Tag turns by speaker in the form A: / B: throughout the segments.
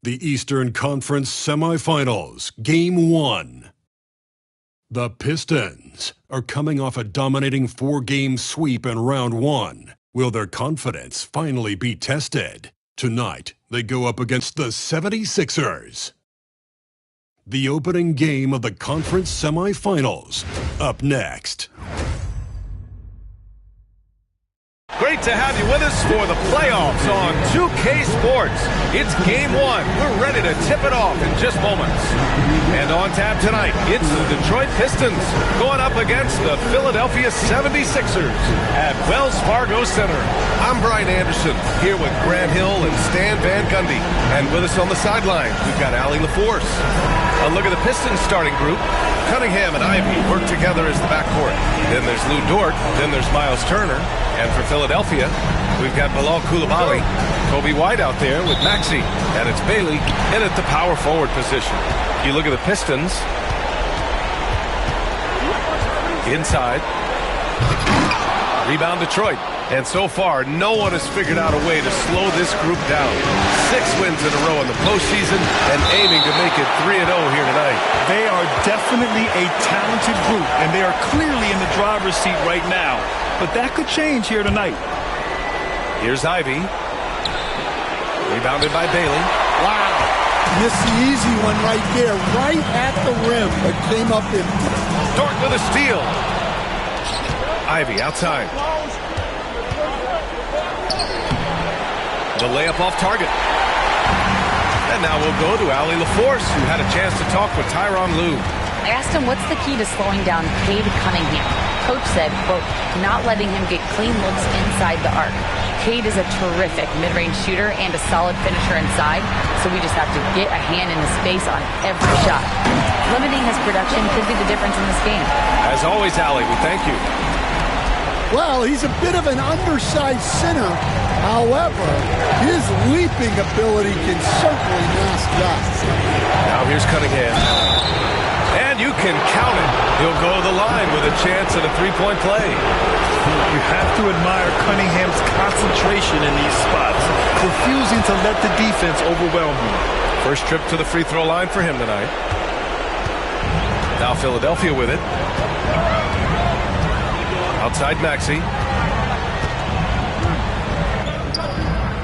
A: The Eastern Conference Semifinals, Game 1. The Pistons are coming off a dominating 4-game sweep in Round 1. Will their confidence finally be tested? Tonight, they go up against the 76ers. The opening game of the conference semifinals, up next.
B: Great to have you with us for the playoffs on 2K Sports. It's Game 1. We're ready to tip it off in just moments. And on tap tonight, it's the Detroit Pistons going up against the Philadelphia 76ers at Wells Fargo Center. I'm Brian Anderson, here with Grant Hill and Stan Van Gundy. And with us on the sideline, we've got Allie LaForce. A look at the Pistons starting group. Cunningham and Ivy work together as the backcourt. Then there's Lou Dort. Then there's Miles Turner. And for Philadelphia, we've got Bilal Coulibaly, Kobe White out there with Maxey, and it's Bailey in at the power forward position. You look at the Pistons. Inside. Rebound Detroit. And so far, no one has figured out a way to slow this group down. 6 wins in a row in the postseason and aiming to make it 3-0 here tonight.
C: They are definitely a talented group, and they are clearly in the driver's seat right now. But that could change here tonight.
B: Here's Ivy. Rebounded by Bailey.
D: Wow. Missed the easy one right there, right at the rim, but came up empty.
B: Dort with a steal. Ivy outside. The layup off target. And now we'll go to Allie LaForce, who had a chance to talk with Tyronn Lue.
E: I asked him what's the key to slowing down Cade Cunningham. Coach said, quote, not letting him get clean looks inside the arc. Cade is a terrific mid-range shooter and a solid finisher inside, so we just have to get a hand in his face on every shot. Limiting his production could be the difference in this game.
B: As always, Allie, we thank you.
D: Well, he's a bit of an undersized center. However, his leaping ability can certainly mask that.
B: Now here's Cunningham. And you can count it. He'll go to the line with a chance at a three-point play.
C: You have to admire Cunningham's concentration in these spots, refusing to let the defense overwhelm him.
B: First trip to the free throw line for him tonight. Now Philadelphia with it. Outside Maxey.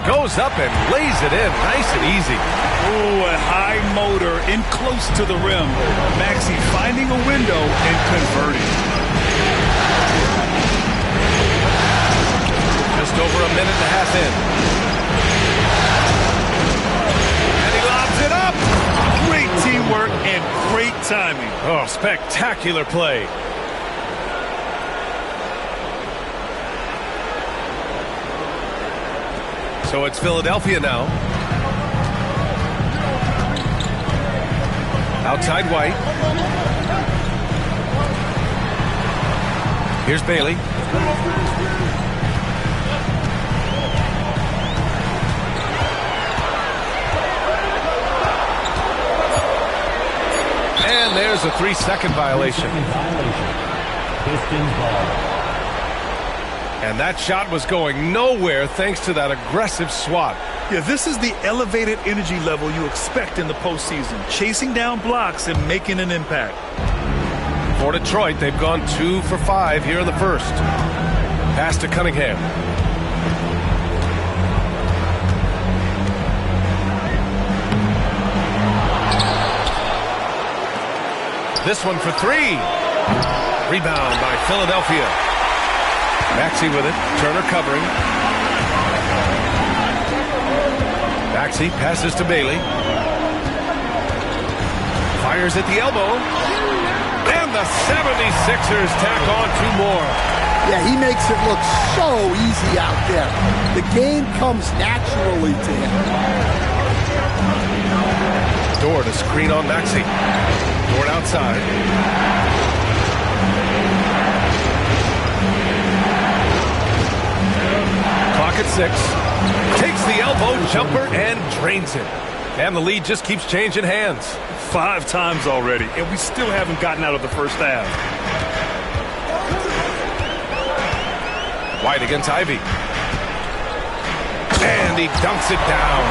B: Goes up and lays it in. Nice and easy.
C: Oh, a high motor in close to the rim. Maxey finding a window and converting.
B: Just over a minute and a half in. And he lobs it up.
C: Great teamwork and great timing.
B: Oh, spectacular play. So it's Philadelphia now. Outside White. Here's Bailey. And there's a 3-second violation. Pistons ball. And that shot was going nowhere thanks to that aggressive swat.
C: Yeah, this is the elevated energy level you expect in the postseason. Chasing down blocks and making an impact.
B: For Detroit, they've gone 2 for 5 here in the first. Pass to Cunningham. This one for 3. Rebound by Philadelphia. Maxey with it. Turner covering. Maxey passes to Bailey. Fires at the elbow. And the 76ers tack on 2 more.
D: Yeah, he makes it look so easy out there. The game comes naturally to him.
B: Dort a screen on Maxey. Dort outside. Clock at 6. Takes the elbow jumper and drains it. And the lead just keeps changing hands.
C: 5 times already, and we still haven't gotten out of the first half.
B: White against Ivy. And he dunks it down.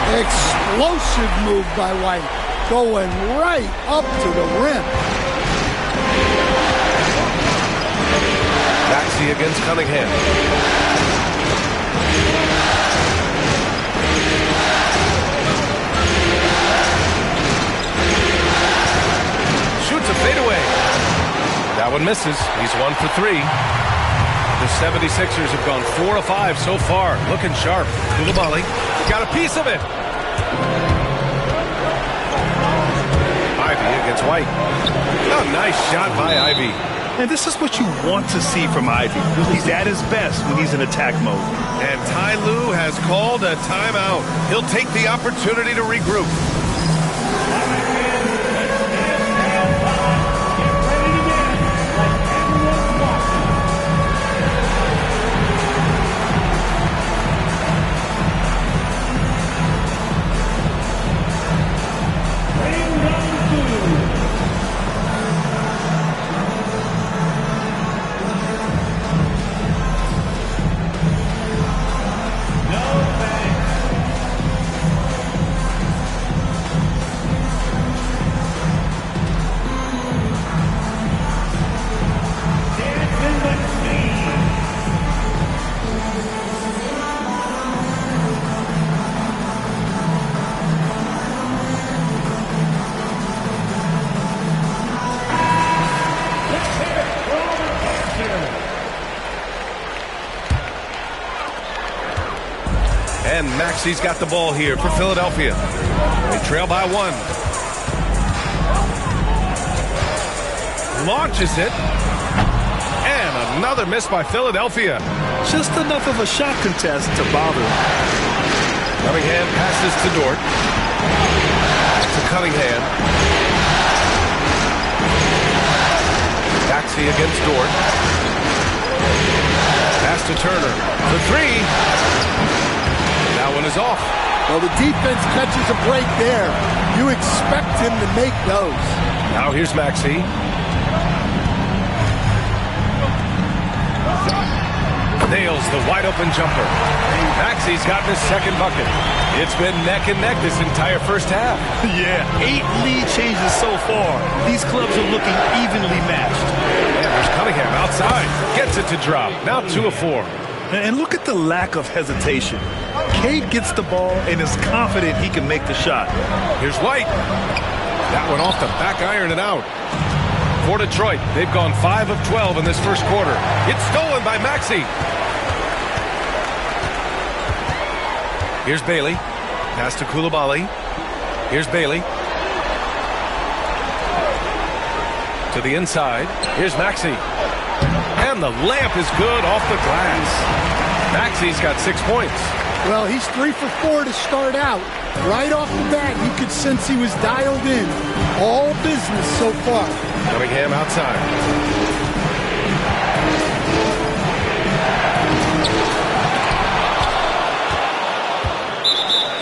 D: Explosive move by White, going right up to the rim.
B: Maxey against Cunningham. Shoots a fadeaway. That one misses. He's 1 for 3. The 76ers have gone 4 of 5 so far. Looking sharp. Koulibaly got a piece of it. Ivy against White. Oh, nice shot by Ivy.
C: And this is what you want to see from Ivy. He's at his best when he's in attack mode.
B: And Ty Lue has called a timeout. He'll take the opportunity to regroup. And Maxey's got the ball here for Philadelphia. They trail by 1. Launches it. And another miss by Philadelphia.
C: Just enough of a shot contest to bother him.
B: Cunningham passes to Dort. To Cunningham. Maxey against Dort. Pass to Turner. The 3. That one is off.
D: Well, the defense catches a break there. You expect him to make those.
B: Now here's Maxey. Nails the wide-open jumper. Maxey's gotten his second bucket. It's been neck and neck this entire first half.
C: Yeah, 8 lead changes so far. These clubs are looking evenly matched.
B: And there's Cunningham outside. Gets it to drop. Now 2 of 4.
C: And look at the lack of hesitation. Cade gets the ball and is confident he can make the shot.
B: Here's White. That one off the back iron and out. For Detroit, they've gone 5 of 12 in this first quarter. It's stolen by Maxey. Here's Bailey. Pass to Koulibaly. Here's Bailey. To the inside. Here's Maxey. And the layup is good off the glass. Maxey's got 6 points.
D: Well, he's 3 for 4 to start out. Right off the bat, you could sense he was dialed in. All business so far.
B: Cunningham outside.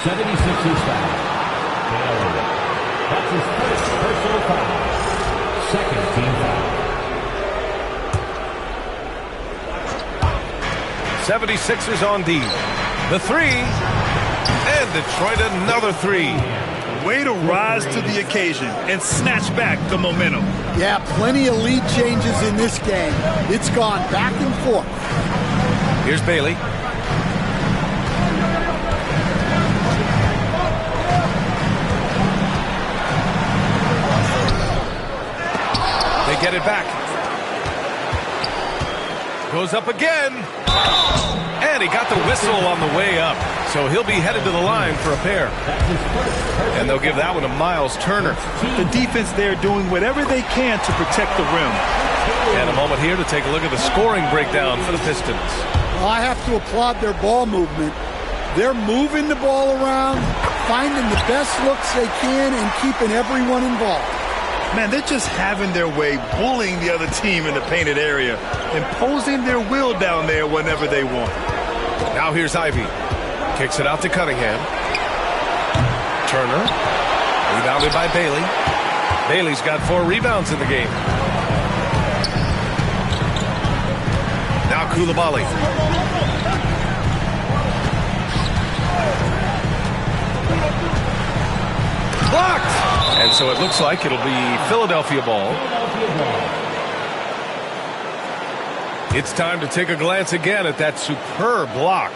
F: '76ers foul. That's his first personal foul. Second team foul.
B: 76ers on D. The 3. And Detroit another 3.
C: Way to rise to the occasion and snatch back the momentum.
D: Yeah, plenty of lead changes in this game. It's gone back and forth.
B: Here's Bailey. They get it back. Goes up again. And he got the whistle on the way up. So he'll be headed to the line for a pair. And they'll give that one to Miles Turner.
C: The defense there doing whatever they can to protect the rim.
B: And a moment here to take a look at the scoring breakdown for the Pistons.
D: Well, I have to applaud their ball movement. They're moving the ball around, finding the best looks they can, and keeping everyone involved.
C: Man, they're just having their way, bullying the other team in the painted area, imposing their will down there whenever they want.
B: Now here's Ivy. Kicks it out to Cunningham. Turner. Rebounded by Bailey. Bailey's got 4 rebounds in the game. Now Koulibaly. Blocked! And so it looks like it'll be Philadelphia ball. It's time to take a glance again at that superb block.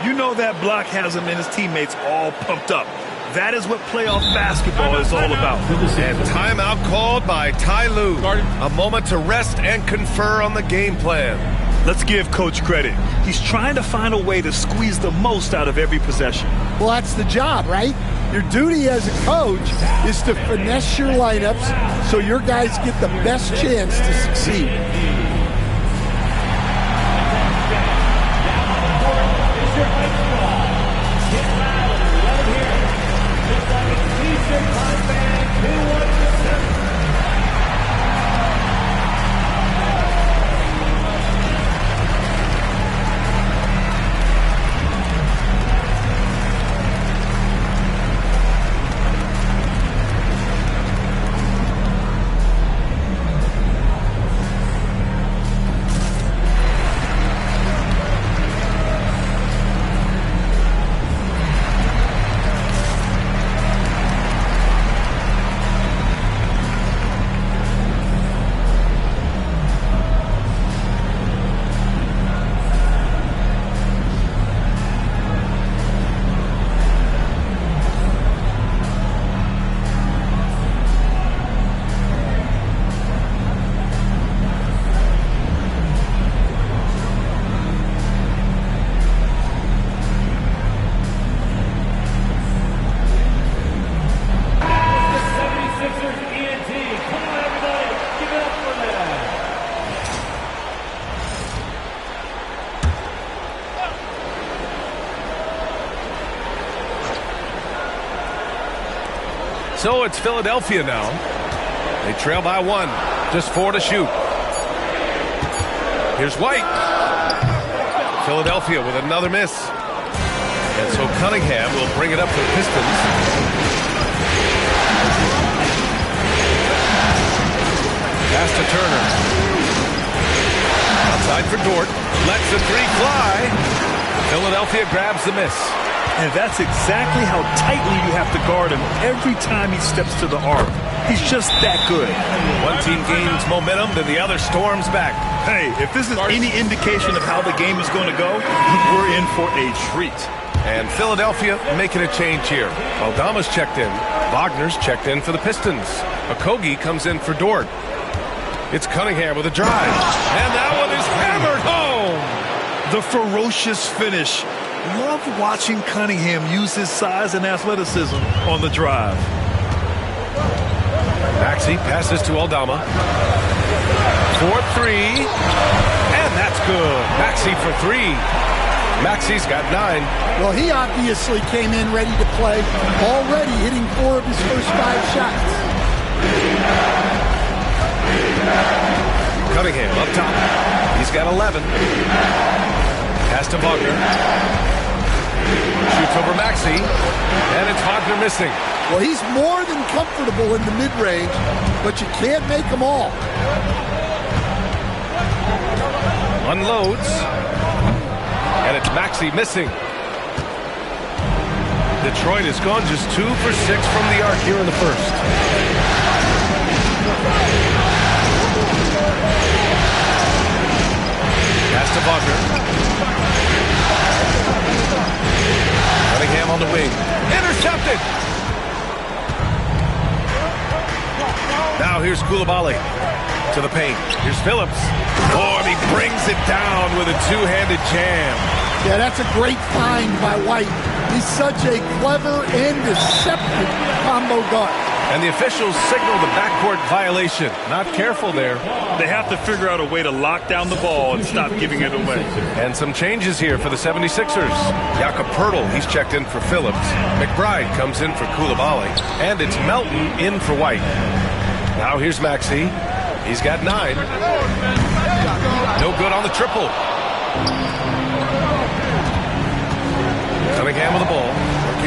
C: You know that block has him and his teammates all pumped up. That is what playoff basketball is all about.
B: And timeout called by Ty Lue. A moment to rest and confer on the game plan.
C: Let's give Coach credit. He's trying to find a way to squeeze the most out of every possession.
D: Well, that's the job, right? Your duty as a coach is to finesse your lineups so your guys get the best chance to succeed.
B: So it's Philadelphia now. They trail by 1. Just 4 to shoot. Here's White. Philadelphia with another miss. And so Cunningham will bring it up for the Pistons. Pass to Turner. Outside for Dort. Lets the 3 fly. Philadelphia grabs the miss.
C: And that's exactly how tightly you have to guard him every time he steps to the arc. He's just that good.
B: One team gains momentum, then the other storms back.
C: Hey, if this is any indication of how the game is going to go, we're in for a treat.
B: And Philadelphia making a change here. Aldama's checked in. Wagner's checked in for the Pistons. Okogie comes in for Dort. It's Cunningham with a drive. And that one is hammered home.
C: The ferocious finish. Love watching Cunningham use his size and athleticism on the drive.
B: Maxey passes to Aldama. 4-3. And that's good. Maxey for 3. Maxey's got 9.
D: Well, he obviously came in ready to play, already hitting 4 of his first 5 shots.
B: Cunningham up top. He's got 11. Pass to Wagner. Shoots over Maxey, and it's Wagner missing.
D: Well, he's more than comfortable in the mid-range, but you can't make them all.
B: Unloads, and it's Maxey missing. Detroit has gone just 2 for 6 from the arc here in the first. Pass to Wagner. Cunningham on the wing. Intercepted! Now here's Coulibaly to the paint. Here's Phillips. Oh, and he brings it down with a 2-handed jam.
D: Yeah, that's a great find by White. He's such a clever and deceptive combo guard.
B: And the officials signal the backcourt violation. Not careful there.
C: They have to figure out a way to lock down the ball and stop giving it away.
B: And some changes here for the 76ers. Jakob Poeltl, he's checked in for Phillips. McBride comes in for Coulibaly. And it's Melton in for White. Now here's Maxey. He's got 9. No good on the triple. Cunningham with the ball.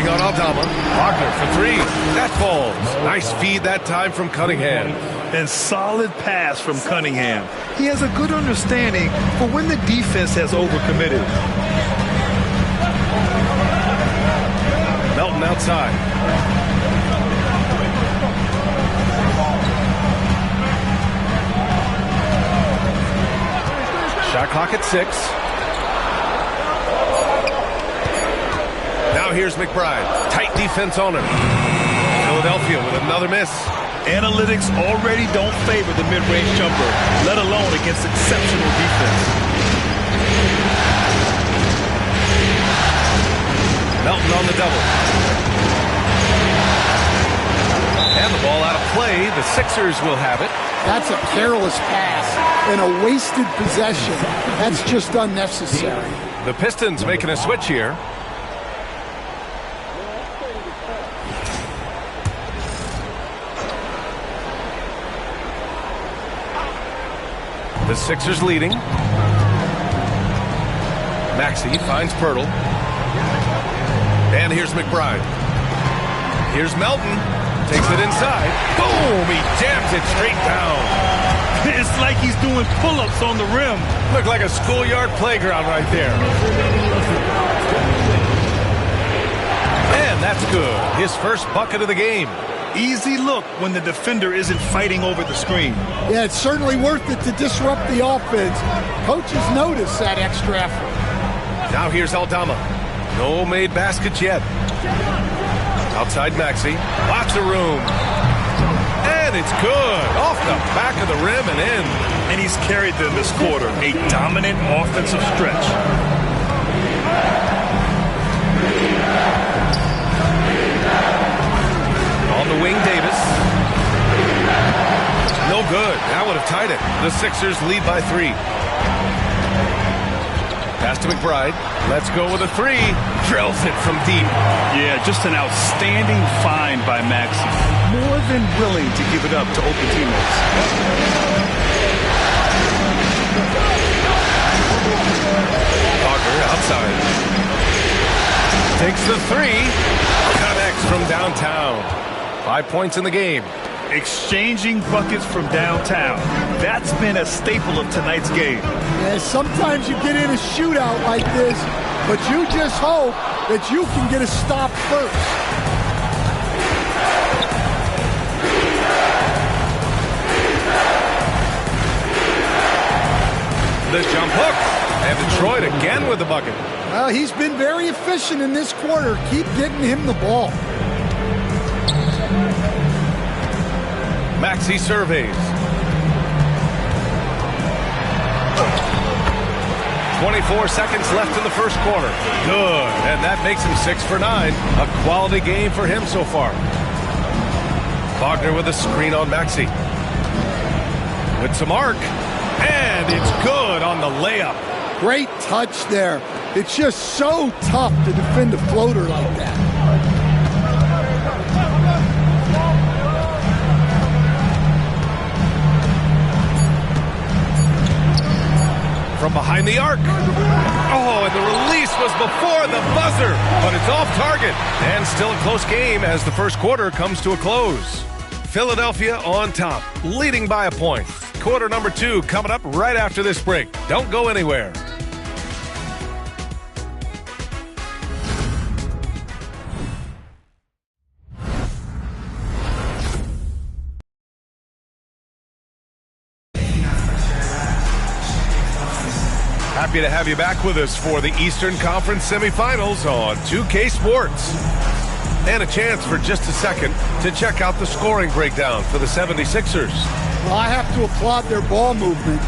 B: Working on Aldama. Wagner for 3. That falls. Nice feed that time from Cunningham.
C: And solid pass from Cunningham. He has a good understanding for when the defense has overcommitted.
B: Melton Melton outside. Shot clock at 6. Now here's McBride. Tight defense on him. Philadelphia with another miss.
C: Analytics already don't favor the mid-range jumper, let alone against exceptional defense.
B: Melton on the double. And the ball out of play. The Sixers will have it.
D: That's a careless pass and a wasted possession. That's just unnecessary.
B: The Pistons making a switch here. The Sixers leading. Maxey finds Pirtle. And here's McBride. Here's Melton. Takes it inside. Boom! He jams it straight down.
C: It's like he's doing pull-ups on the rim.
B: Looked like a schoolyard playground right there. And that's good. His first bucket of the game.
C: Easy look when the defender isn't fighting over the screen.
D: Yeah, it's certainly worth it to disrupt the offense. Coaches notice that extra effort.
B: Now here's Aldama. No made baskets yet. Outside Maxey. Lots of room. And it's good. Off the back of the rim and in.
C: And he's carried them this quarter. A dominant offensive stretch.
B: On the wing, Davis. No good. That would have tied it. The Sixers lead by 3. Pass to McBride. Let's go with a 3. Drills it from deep.
C: Yeah, just an outstanding find by Maxey. More than willing to give it up to open teammates.
B: Parker outside. Takes the 3. Connects from downtown. 5 points in the game.
C: Exchanging buckets from downtown. That's been a staple of tonight's game.
D: Yeah, sometimes you get in a shootout like this, but you just hope that you can get a stop first.
B: The jump hook. And Detroit again with the bucket.
D: Well, he's been very efficient in this quarter. Keep getting him the ball.
B: Maxey surveys. 24 seconds left in the first quarter. Good. And that makes him 6 for 9. A quality game for him so far. Wagner with a screen on Maxey. With some arc. And it's good on the layup.
D: Great touch there. It's just so tough to defend a floater like that.
B: From behind the arc. Oh, and the release was before the buzzer, but it's off target. And still a close game as the first quarter comes to a close. Philadelphia on top, leading by a point. Quarter number 2 coming up right after this break. Don't go anywhere. Happy to have you back with us for the Eastern Conference semifinals on 2K Sports. And a chance for just a second to check out the scoring breakdown for the 76ers.
D: Well, I have to applaud their ball movement.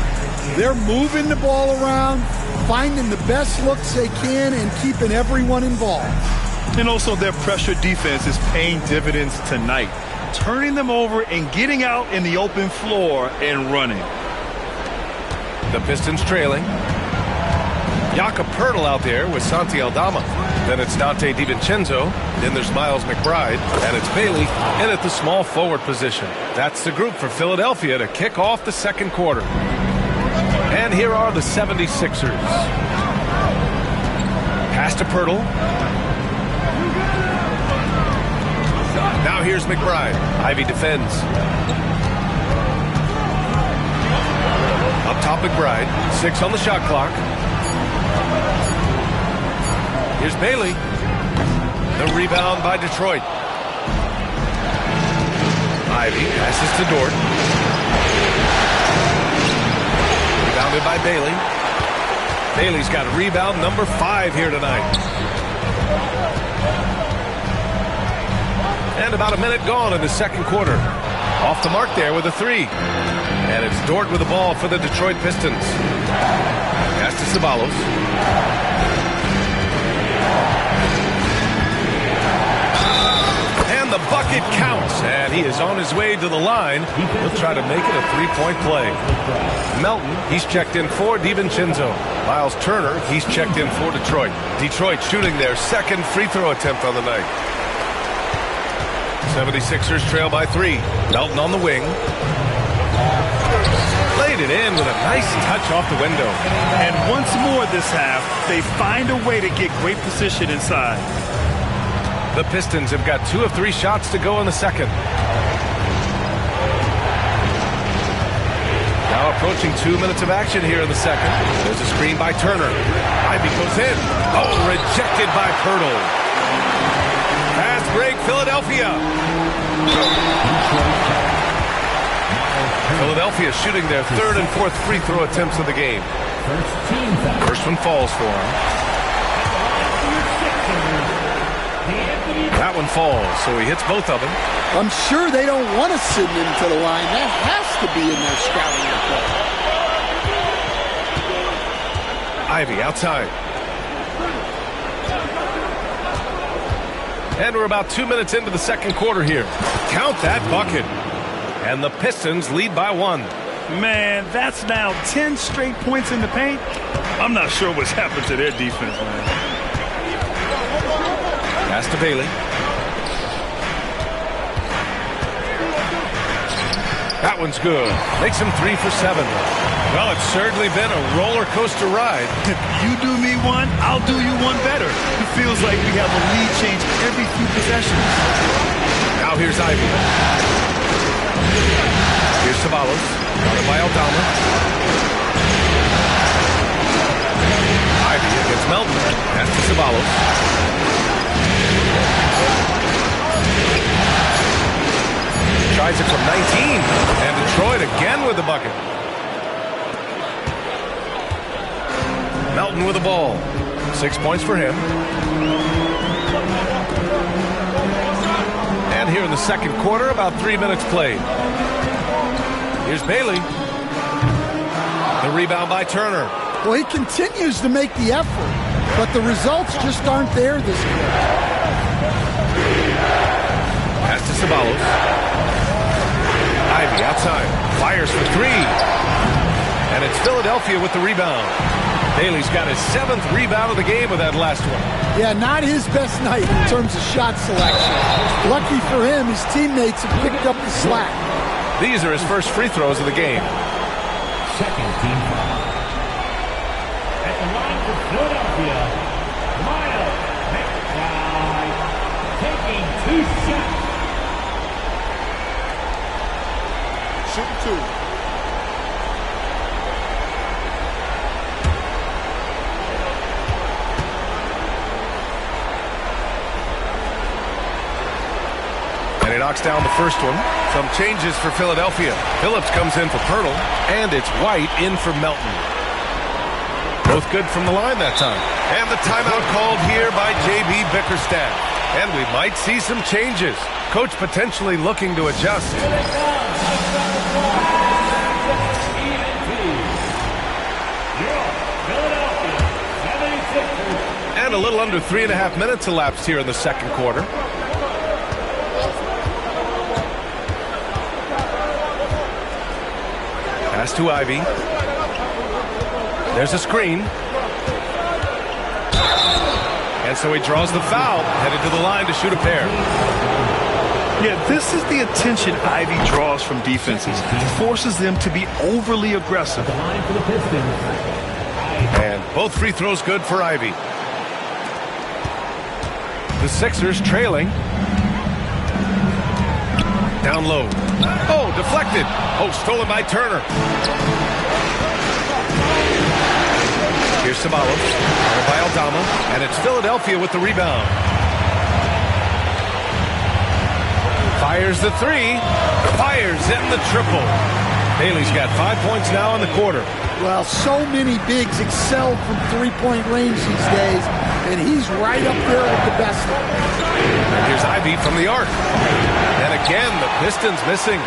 D: They're moving the ball around, finding the best looks they can, and keeping everyone involved.
C: And also their pressure defense is paying dividends tonight. Turning them over and getting out in the open floor and running.
B: The Pistons trailing. Jakob Poeltl out there with Santi Aldama. Then it's Dante DiVincenzo. Then there's Miles McBride. And it's Bailey in at the small forward position. That's the group for Philadelphia to kick off the second quarter. And here are the 76ers. Pass to Poeltl. Now here's McBride. Ivy defends. Up top McBride. 6 on the shot clock. Here's Bailey. The rebound by Detroit. Ivy passes to Dort. Rebounded by Bailey. Bailey's got rebound number 5 here tonight. And about a minute gone in the second quarter. Off the mark there with a 3. And it's Dort with the ball for the Detroit Pistons. Pass to Ceballos. And the bucket counts. And he is on his way to the line. He'll try to make it a 3-point play. Melton, he's checked in for DiVincenzo. Miles Turner, he's checked in for Detroit. Detroit shooting their second free throw attempt on the night. 76ers trail by 3. Melton on the wing. Laid it in with a nice touch off the window.
C: And once more this half, they find a way to get great position inside.
B: The Pistons have got 2 of 3 shots to go in the second. Now approaching 2 minutes of action here in the second. There's a screen by Turner. Ivy goes in. Oh, rejected by Pirtle. Fast break, Philadelphia. Philadelphia shooting their 3rd and 4th free throw attempts of the game. First one falls for him. That one falls, so he hits both of them.
D: I'm sure they don't want to send him to the line. That has to be in their scouting report.
B: Ivy outside. And we're about 2 minutes into the second quarter here. Count that bucket. And the Pistons lead by 1.
C: Man, that's now 10 straight points in the paint. I'm not sure what's happened to their defense, man.
B: Pass to Bailey. That one's good. Makes him 3 for 7. Well, it's certainly been a roller coaster ride.
C: If you do me one, I'll do you one better. It feels like we have a lead change every few possessions.
B: Now here's Ivy. Here's Ceballos. Guarded by Aldama. Ivy against Melton. Pass to Ceballos. Tries it from 19. And Detroit again with the bucket. Melton with the ball. 6 points for him. And here in the second quarter, about 3 minutes played. Here's Bailey. The rebound by Turner.
D: Well, he continues to make the effort, but the results just aren't there this year.
B: Pass to Ceballos. Ivy outside. Fires for 3. And it's Philadelphia with the rebound. Bailey's got his 7th rebound of the game with that last one.
D: Yeah, not his best night in terms of shot selection. Lucky for him, his teammates have picked up the slack.
B: These are his first free throws of the game.
F: Second team foul. At the line for Philadelphia, Miles taking 2 shots.
C: Shooting 2.
B: And he knocks down the first one. Some changes for Philadelphia. Phillips comes in for Pirtle, and it's White in for Melton. Both good from the line that time. And the timeout called here by J.B. Bickerstaff. And we might see some changes. Coach potentially looking to adjust. And a little under 3.5 minutes elapsed here in the second quarter. Pass to Ivy. There's a screen. And so he draws the foul, headed to the line to shoot a pair.
C: Yeah, this is the attention Ivy draws from defenses. He forces them to be overly aggressive.
B: And both free throws good for Ivy. The Sixers trailing. Down low. Oh, deflected. Oh, stolen by Turner. Here's Ceballos. By Aldama. And it's Philadelphia with the rebound. Fires the three. Fires in the triple. Bailey's got 5 points now in the quarter.
D: Well, so many bigs excel from three-point range these days, and he's right up there with the best of them.
B: And here's Ivy from the arc. And again, the Pistons missing.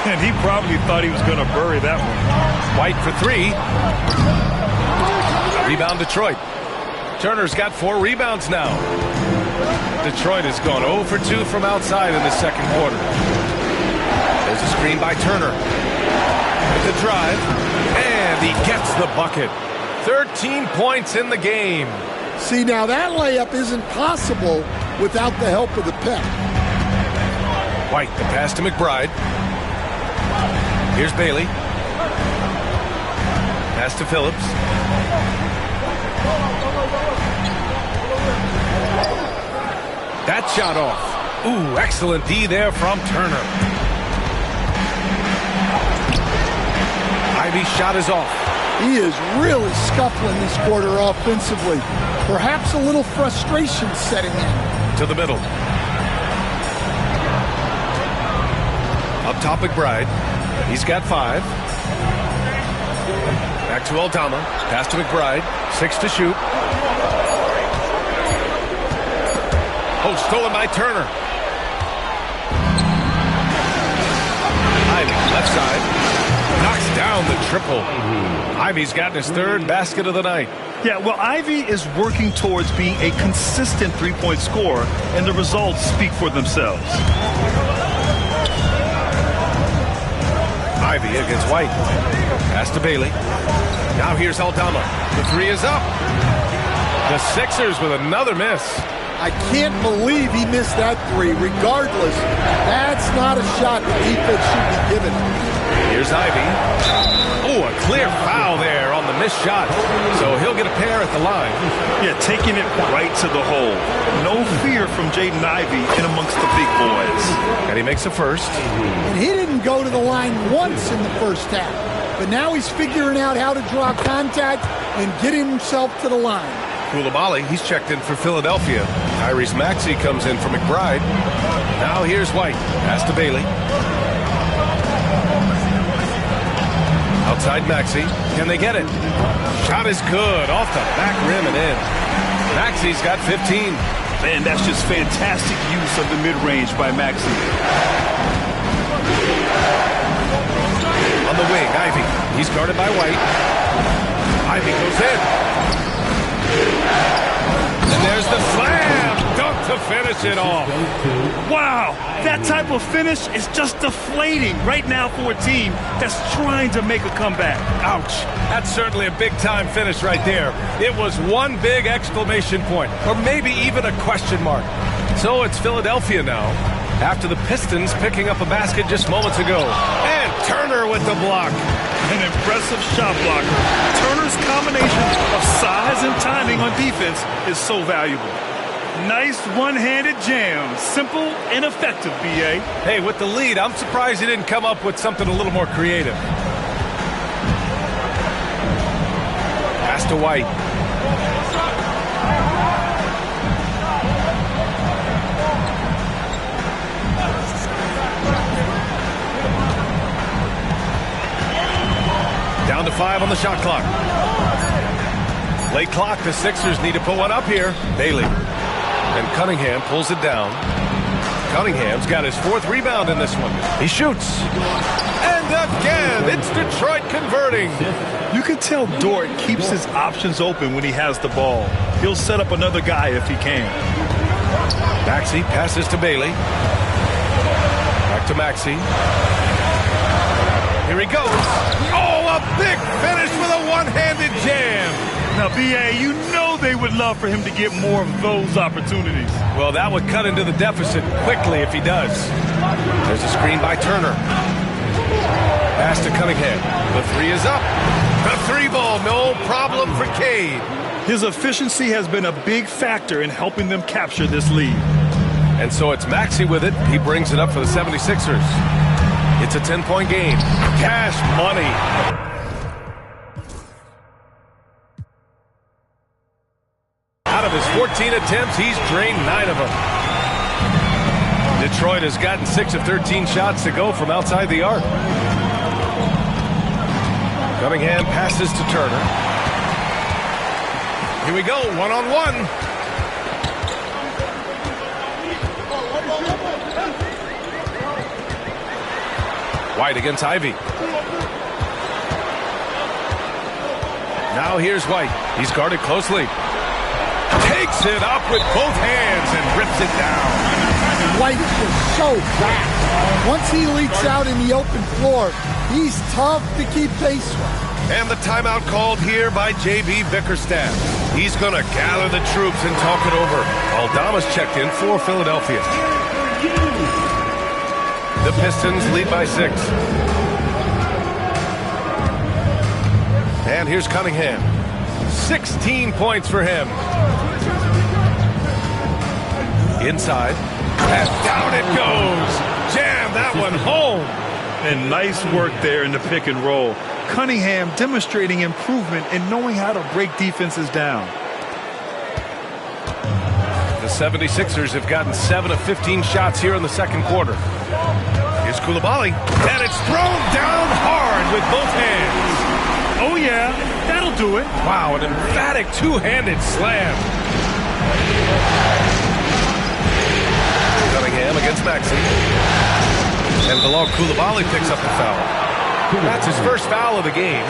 C: And he probably thought he was going to bury that one.
B: White for three. Rebound Detroit. Turner's got 4 rebounds now. Detroit has gone 0 for 2 from outside in the second quarter. There's a screen by Turner. With the drive. And he gets the bucket. 13 points in the game.
D: See, now that layup isn't possible without the help of the pick.
B: White, the pass to McBride. Here's Bailey. Pass to Phillips. That shot off. Ooh, excellent D there from Turner. Ivy's shot is off.
D: He is really scuffling this quarter offensively. Perhaps a little frustration setting in.
B: To the middle. Up top McBride. He's got 5. Back to Aldama. Pass to McBride. 6 to shoot. Oh, stolen by Turner. Ivy, left side. Knocks down the triple. Ivy's gotten his 3rd basket of the night.
C: Yeah, well, Ivy is working towards being a consistent three-point scorer, and the results speak for themselves.
B: Ivy against White. Pass to Bailey. Now here's Aldama. The 3 is up. The Sixers with another miss.
D: I can't believe he missed that 3. Regardless, that's not a shot the defense should be given.
B: Here's Ivy. Oh, a clear foul there on the missed shot. So he'll get a pair at the line.
C: Yeah, taking it right to the hole. No fear from Jaden Ivey in amongst the big boys.
B: And he makes a first.
D: And he didn't go to the line once in the first half. But now he's figuring out how to draw contact and get himself to the line.
B: Koulibaly, he's checked in for Philadelphia. Tyrese Maxey comes in for McBride. Now here's White. Pass to Bailey. Outside Maxey. Can they get it? Shot is good. Off the back rim and in. Maxey's got 15.
C: Man, that's just fantastic use of the mid-range by Maxey.
B: On the wing, Ivy. He's guarded by White. Ivy goes in. And there's the slam. Dunk to finish it off.
C: Wow, that type of finish is just deflating right now for a team that's trying to make a comeback.
B: Ouch. That's certainly a big-time finish right there. It was one big exclamation point, or maybe even a question mark. So it's Philadelphia now, after the Pistons picking up a basket just moments ago. And Turner with the block.
C: An impressive shot blocker. Turner's combination of size and timing on defense is so valuable. Nice one-handed jam. Simple and effective, B.A.
B: Hey, with the lead, I'm surprised he didn't come up with something a little more creative. Pass to White. Down to 5 on the shot clock. Late clock, the Sixers need to put one up here. Bailey. And Cunningham pulls it down. Cunningham's got his 4th rebound in this one. He shoots. And again, it's Detroit converting.
C: You can tell Dort keeps his options open when he has the ball. He'll set up another guy if he can.
B: Maxey passes to Bailey. Back to Maxey. Here he goes. Oh, a big finish with a one-handed jam.
C: Now, B.A., you know they would love for him to get more of those opportunities.
B: Well, that would cut into the deficit quickly if he does. There's a screen by Turner. Pass to Cunningham. The 3 is up. The 3 ball, no problem for Cade.
C: His efficiency has been a big factor in helping them capture this lead.
B: And so it's Maxey with it. He brings it up for the 76ers. It's a 10-point game. Cash money. Out of his 14 attempts, he's drained 9 of them. Detroit has gotten 6 of 13 shots to go from outside the arc. Cunningham passes to Turner. Here we go, one-on-one. White against Ivy. Now here's White. He's guarded closely. Takes it up with both hands and rips it down.
D: White is just so fast. Once he leaks out in the open floor, he's tough to keep pace with.
B: And the timeout called here by J.B. Bickerstaff. He's going to gather the troops and talk it over. Aldama's checked in for Philadelphia. The Pistons lead by 6. And here's Cunningham. 16 points for him. Inside. And down it goes. Jam that one home.
C: And nice work there in the pick and roll. Cunningham demonstrating improvement in knowing how to break defenses down.
B: The 76ers have gotten 7 of 15 shots here in the second quarter. Here's Coulibaly. And it's thrown down hard with both hands.
C: Oh, yeah, that'll do it.
B: Wow, an emphatic two-handed slam. Cunningham against Maxey. And Bilal Coulibaly picks up the foul. That's his first foul of the game.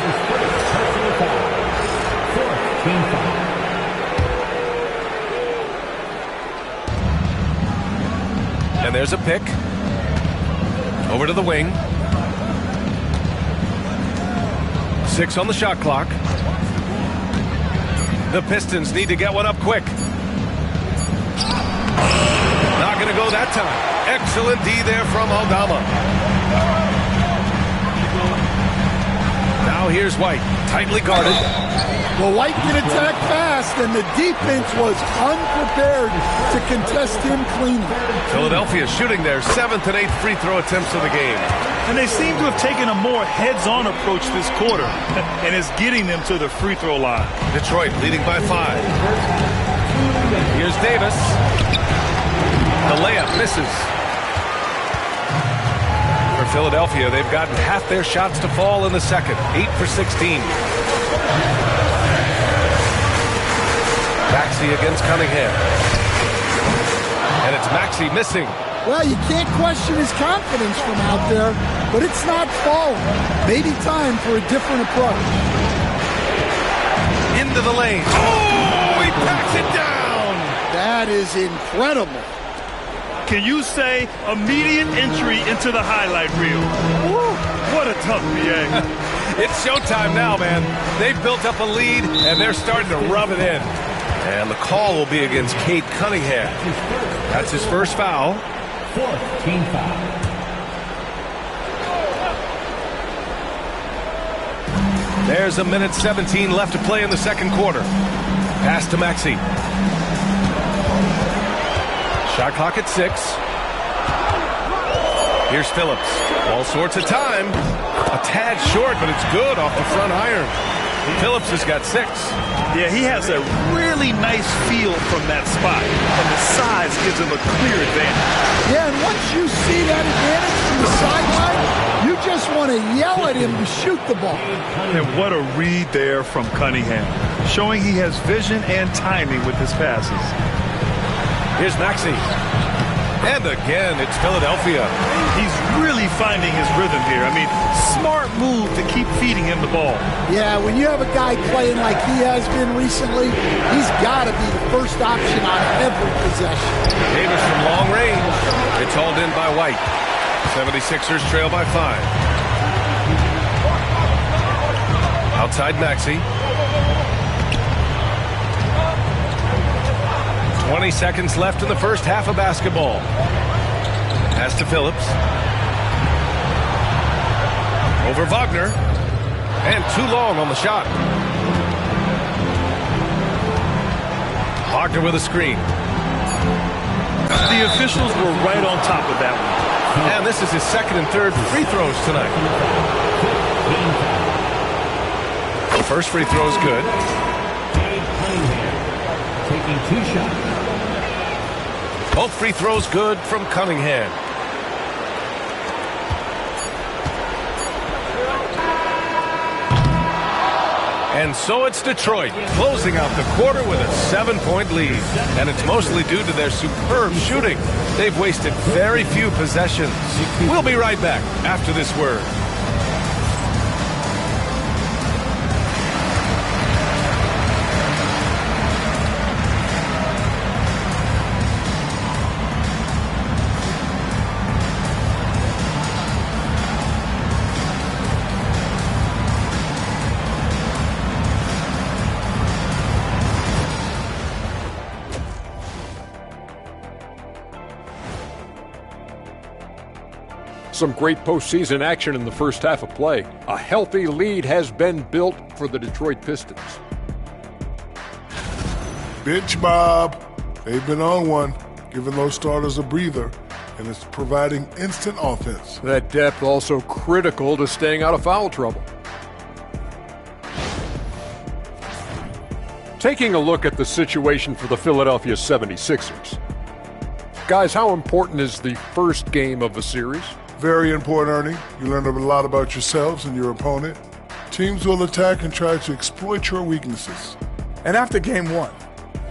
B: And there's a pick. Over to the wing. 6 on the shot clock. The Pistons need to get one up quick. Not going to go that time. Excellent D there from Aldama. Now here's White, tightly guarded.
D: Well, White can attack fast, and the defense was unprepared to contest him cleanly.
B: Philadelphia shooting their 7th and 8th free throw attempts of the game.
C: And they seem to have taken a more heads-on approach this quarter, and it's getting them to the free throw line.
B: Detroit leading by 5. Here's Davis. The layup misses. For Philadelphia, they've gotten half their shots to fall in the second. 8 for 16. Maxey against Cunningham. And it's Maxey missing.
D: Well, you can't question his confidence from out there, but it's not falling. Maybe time for a different approach.
B: Into the lane. Oh, he packs it down.
D: That is incredible.
C: Can you say immediate entry into the highlight reel? Woo, what a tough BA.
B: It's showtime now, man. They've built up a lead, and they're starting to rub it in. And the call will be against Cade Cunningham. That's his first foul.
F: 4th team foul.
B: There's a minute 17 left to play in the second quarter. Pass to Maxey. Shot clock at 6. Here's Phillips. All sorts of time. A tad short, but it's good off the front iron. Phillips has got 6.
C: Yeah, he has a really nice feel from that spot, and the size gives him a clear advantage.
D: Yeah, and once you see that advantage from the sideline, you just want to yell at him to shoot the ball.
C: And what a read there from Cunningham, showing he has vision and timing with his passes.
B: Here's Maxey. And again, it's Philadelphia.
C: He's really finding his rhythm here. I mean, smart move to keep feeding him the ball.
D: Yeah, when you have a guy playing like he has been recently, he's got to be the first option on every possession.
B: Davis from long range. It's hauled in by White. 76ers trail by 5. Outside Maxey. 20 seconds left in the first half of basketball. Pass to Phillips. Over Wagner. And too long on the shot. Wagner with a screen.
C: The officials were right on top of that one.
B: And this is his second and third free throws tonight. The first free throw is good.
F: Taking 2 shots.
B: Both free throws good from Cunningham. And so it's Detroit closing out the quarter with a 7-point lead. And it's mostly due to their superb shooting. They've wasted very few possessions. We'll be right back after this word.
G: Some great postseason action in the first half of play. A healthy lead has been built for the Detroit Pistons.
H: Bench Bob. They've been on one, giving those starters a breather, and it's providing instant offense.
G: That depth also critical to staying out of foul trouble. Taking a look at the situation for the Philadelphia 76ers. Guys, how important is the first game of the series?
H: Very important, Ernie. You learn a lot about yourselves and your opponent. Teams will attack and try to exploit your weaknesses.
I: And after game one,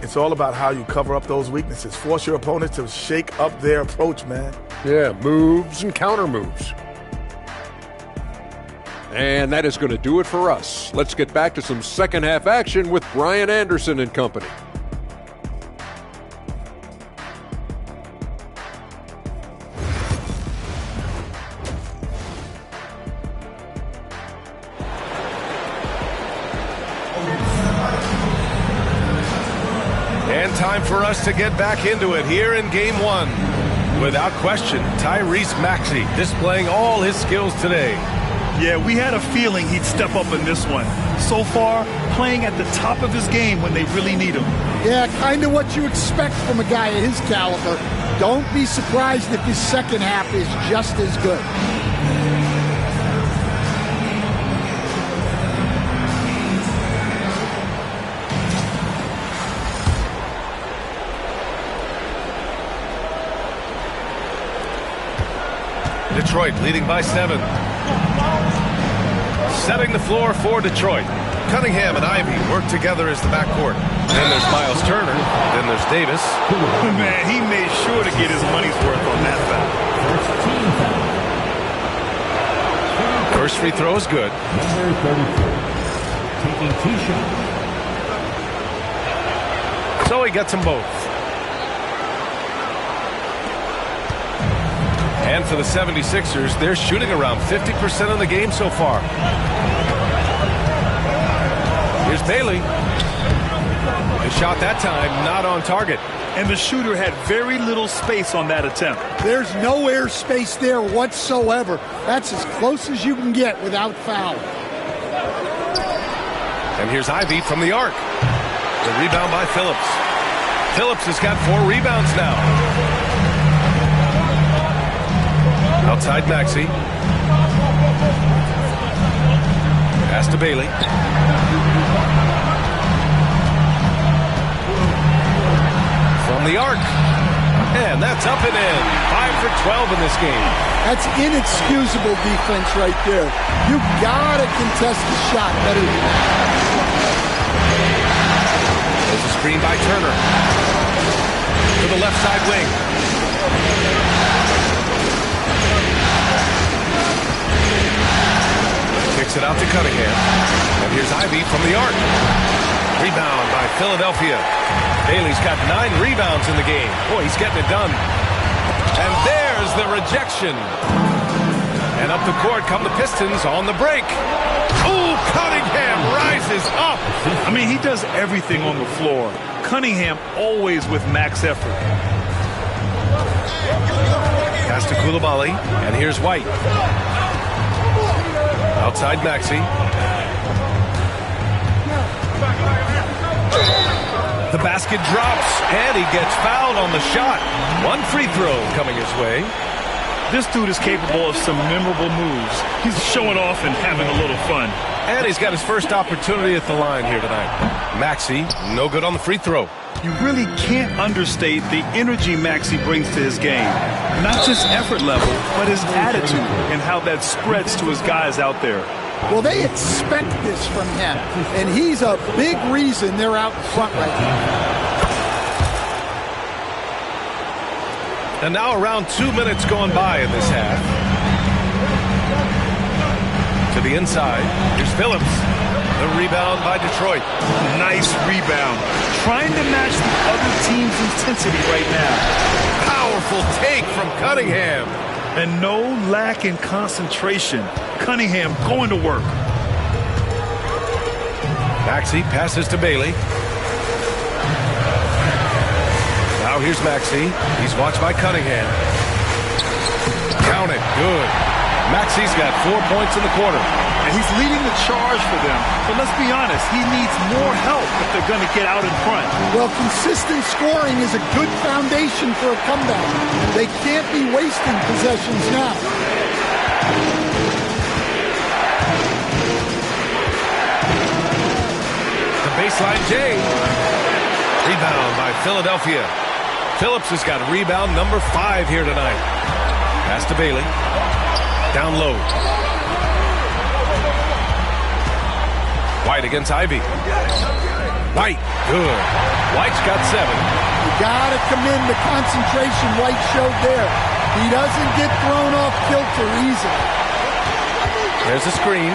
I: it's all about how you cover up those weaknesses. Force your opponent to shake up their approach, man.
G: Yeah, moves and counter moves. And that is going to do it for us. Let's get back to some second half action with Brian Anderson and company.
B: And time for us to get back into it here in game one. Without question, Tyrese Maxey displaying all his skills today.
C: Yeah, we had a feeling he'd step up in this one. So far, playing at the top of his game when they really need him.
D: Yeah, kind of what you expect from a guy of his caliber. Don't be surprised if his second half is just as good.
B: Detroit leading by 7. Setting the floor for Detroit. Cunningham and Ivy work together as the backcourt. Then there's Miles Turner. Then there's Davis.
C: Man, he made sure to get his money's worth on that foul.
B: First free throw is good.
F: Number 34, taking 2 shots.
B: So he gets them both. And for the 76ers, they're shooting around 50% of the game so far. Here's Bailey. His shot that time, not on target.
C: And the shooter had very little space on that attempt.
D: There's no air space there whatsoever. That's as close as you can get without foul.
B: And here's Ivy from the arc. The rebound by Phillips. Phillips has got 4 rebounds now. Outside Maxey. Pass to Bailey. From the arc. And that's up and in. 5 for 12 in this game.
D: That's inexcusable defense right there. You gotta contest the shot better than that.
B: There's a screen by Turner. To the left side wing. Kicks it out to Cunningham. And here's Ivy from the arc. Rebound by Philadelphia. Bailey's got 9 rebounds in the game. Boy, he's getting it done. And there's the rejection. And up the court come the Pistons on the break. Oh, Cunningham rises up.
C: I mean, he does everything on the floor. Cunningham always with max effort.
B: Pass to Coulibaly. And here's White. Outside Maxey. The basket drops, and he gets fouled on the shot. 1 free throw coming his way.
C: This dude is capable of some memorable moves. He's showing off and having a little fun.
B: And he's got his first opportunity at the line here tonight. Maxey, no good on the free throw.
C: You really can't understate the energy Maxey brings to his game. Not just effort level, but his attitude and how that spreads to his guys out there.
D: Well, they expect this from him, and he's a big reason they're out in front right now.
B: And now around 2 minutes gone by in this half. To the inside. Here's Phillips. The rebound by Detroit.
C: Nice rebound. Trying to match the other team's intensity right now.
B: Powerful take from Cunningham.
C: And no lack in concentration. Cunningham going to work.
B: Maxey passes to Bailey. Now here's Maxey. He's watched by Cunningham. Count it. Good. Maxey's got 4 points in the quarter.
C: And he's leading the charge for them. But let's be honest, he needs more help if they're going to get out in front.
D: Well, consistent scoring is a good foundation for a comeback. They can't be wasting possessions now.
B: The baseline J. Rebound by Philadelphia. Phillips has got rebound number 5 here tonight. Pass to Bailey. Down low. White against Ivy. White, good. White's got 7.
D: You gotta commend the concentration White showed there. He doesn't get thrown off kilter easily.
B: There's a screen.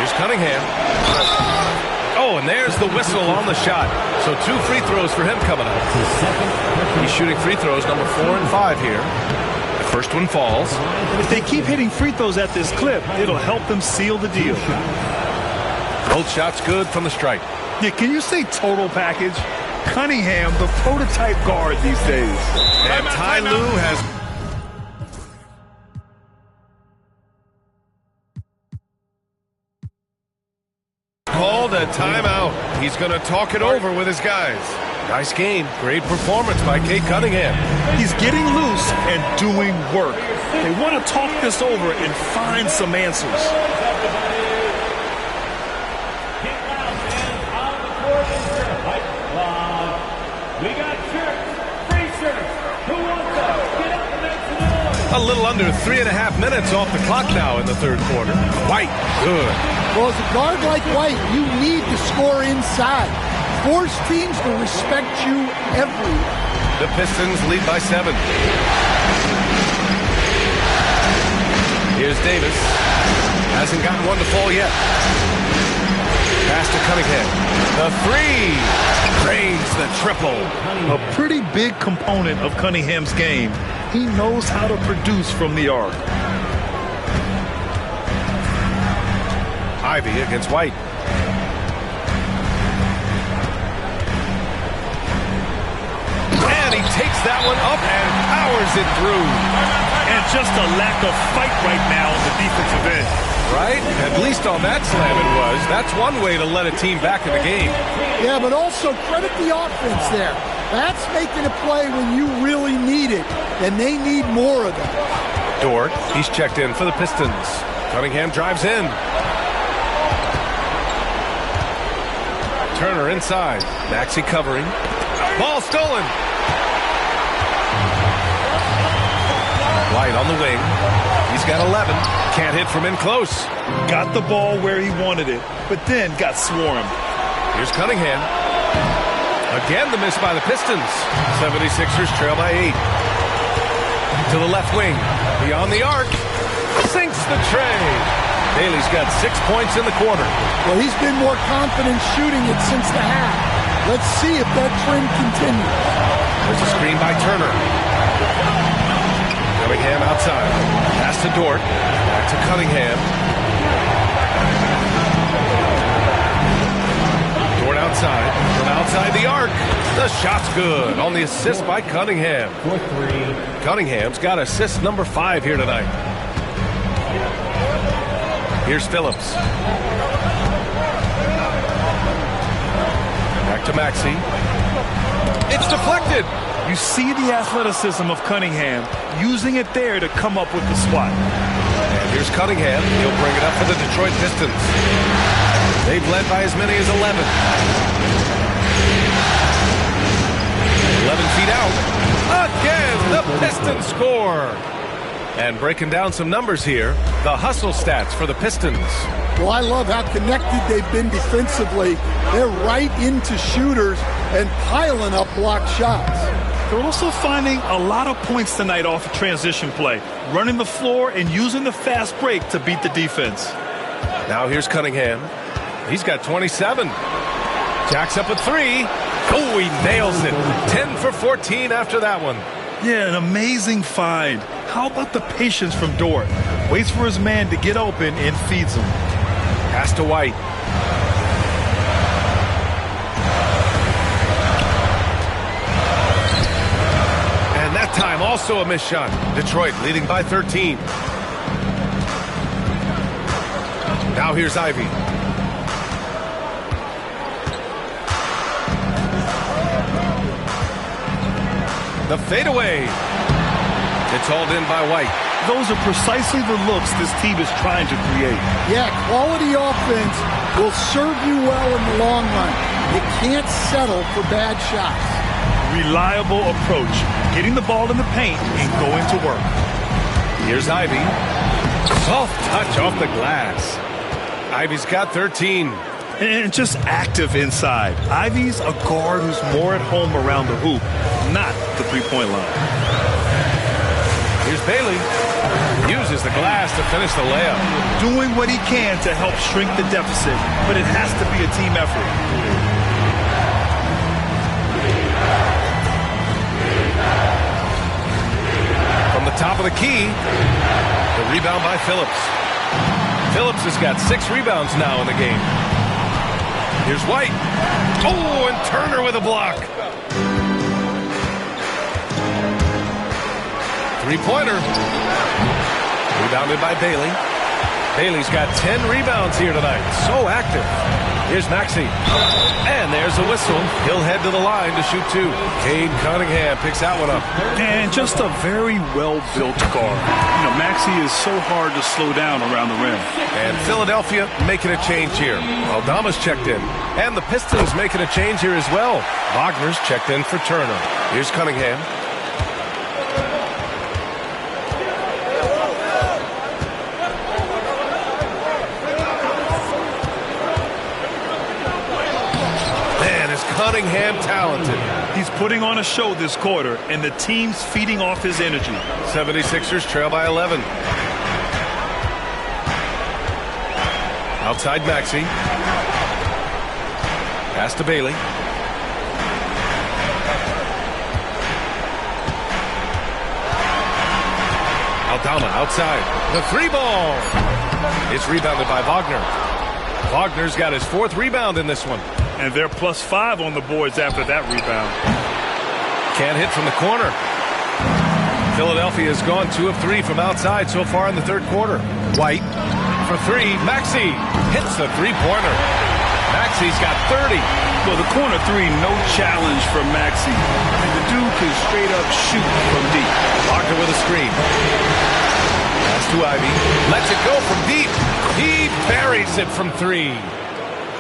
B: Here's Cunningham. Oh, and there's the whistle on the shot. So 2 free throws for him coming up. He's shooting free throws number 4 and 5 here. The first one falls.
C: If they keep hitting free throws at this clip, it'll help them seal the deal.
B: Both shots good from the stripe.
C: Yeah, can you say total package? Cunningham, the prototype guard these days.
B: And Ty Lue has... called a timeout. He's going to talk it over with his guys. Nice game. Great performance by Cade Cunningham.
C: He's getting loose and doing work. They want to talk this over and find some answers.
B: A little under 3.5 minutes off the clock now in the third quarter. White, good.
D: Well, as a guard like White, you need to score inside. Force teams to respect you everywhere.
B: The Pistons lead by 7. Here's Davis. Hasn't gotten one to fall yet. Pass to Cunningham. The 3. Drains the triple.
C: A pretty big component of Cunningham's game. He knows how to produce from the arc.
B: Ivy against White. And he takes that one up and powers it through.
C: And just a lack of fight right now on the defensive end.
B: Right? At least on that slam it was. That's one way to let a team back in the game.
D: Yeah, but also credit the offense there. That's making a play when you really need it, and they need more of it.
B: Dort, he's checked in for the Pistons. Cunningham drives in. Turner inside. Maxey covering. Ball stolen. White on the wing. He's got 11. Can't hit from in close.
C: Got the ball where he wanted it, but then got swarmed.
B: Here's Cunningham. Again, the miss by the Pistons. 76ers trail by 8. To the left wing. Beyond the arc. Sinks the tray. Bailey's got 6 points in the quarter.
D: Well, he's been more confident shooting it since the half. Let's see if that trend continues.
B: There's a screen by Turner. Cunningham outside. Pass to Dort. Back to Cunningham. Dort outside. From outside the arc. The shot's good on the assist by Cunningham. Cunningham's got assist number 5 here tonight. Here's Phillips. Back to Maxey. It's deflected.
C: You see the athleticism of Cunningham, using it there to come up with the swat.
B: And here's Cunningham. He'll bring it up for the Detroit Pistons. They've led by as many as 11. 11 feet out. Again, the Pistons score. And breaking down some numbers here, the hustle stats for the Pistons.
D: Well, I love how connected they've been defensively. They're right into shooters and piling up block shots.
C: They're also finding a lot of points tonight off of transition play, running the floor and using the fast break to beat the defense.
B: Now here's Cunningham. He's got 27. Jacks up with 3. Oh, he nails it. 10 for 14 after that one.
C: Yeah, an amazing find. How about the patience from Dort? Waits for his man to get open and feeds him.
B: Pass to White. And that time also a missed shot. Detroit leading by 13. Now here's Ivy. The fadeaway. It's hauled in by White.
C: Those are precisely the looks this team is trying to create.
D: Yeah, quality offense will serve you well in the long run. You can't settle for bad shots.
C: Reliable approach, getting the ball in the paint and going to work.
B: Here's Ivy. Soft touch off the glass. Ivy's got 13.
C: And just active inside. Ivy's a guard who's more at home around the hoop, not the three-point line.
B: Here's Bailey. Uses the glass to finish the layup.
C: Doing what he can to help shrink the deficit, but it has to be a team effort.
B: From the top of the key, the rebound by Phillips. Phillips has got 6 rebounds now in the game. Here's White. Oh, and Turner with a block. Three-pointer. Rebounded by Bailey. Bailey's got 10 rebounds here tonight. So active. Here's Maxey. And there's a whistle. He'll head to the line to shoot 2. Cade Cunningham picks that one up.
C: And just a very well-built guard. You know, Maxey is so hard to slow down around the rim.
B: And Philadelphia making a change here. Aldama's checked in. And the Pistons making a change here as well. Wagner's checked in for Turner. Here's Cunningham. Cunningham talented.
C: He's putting on a show this quarter, and the team's feeding off his energy.
B: 76ers trail by 11. Outside Maxey. Pass to Bailey. Aldama outside. The 3-ball. It's rebounded by Wagner. Wagner's got his 4th rebound in this one.
C: And they're +5 on the boards after that rebound.
B: Can't hit from the corner. Philadelphia has gone 2 of 3 from outside so far in the 3rd quarter. White for 3. Maxey hits the 3-pointer. Maxey's got 30.
C: Well, the corner 3, no challenge for Maxey. I mean, the dude can straight up shoot from deep.
B: Wagner with a screen. Pass to Ivy. Lets it go from deep. He buries it from 3.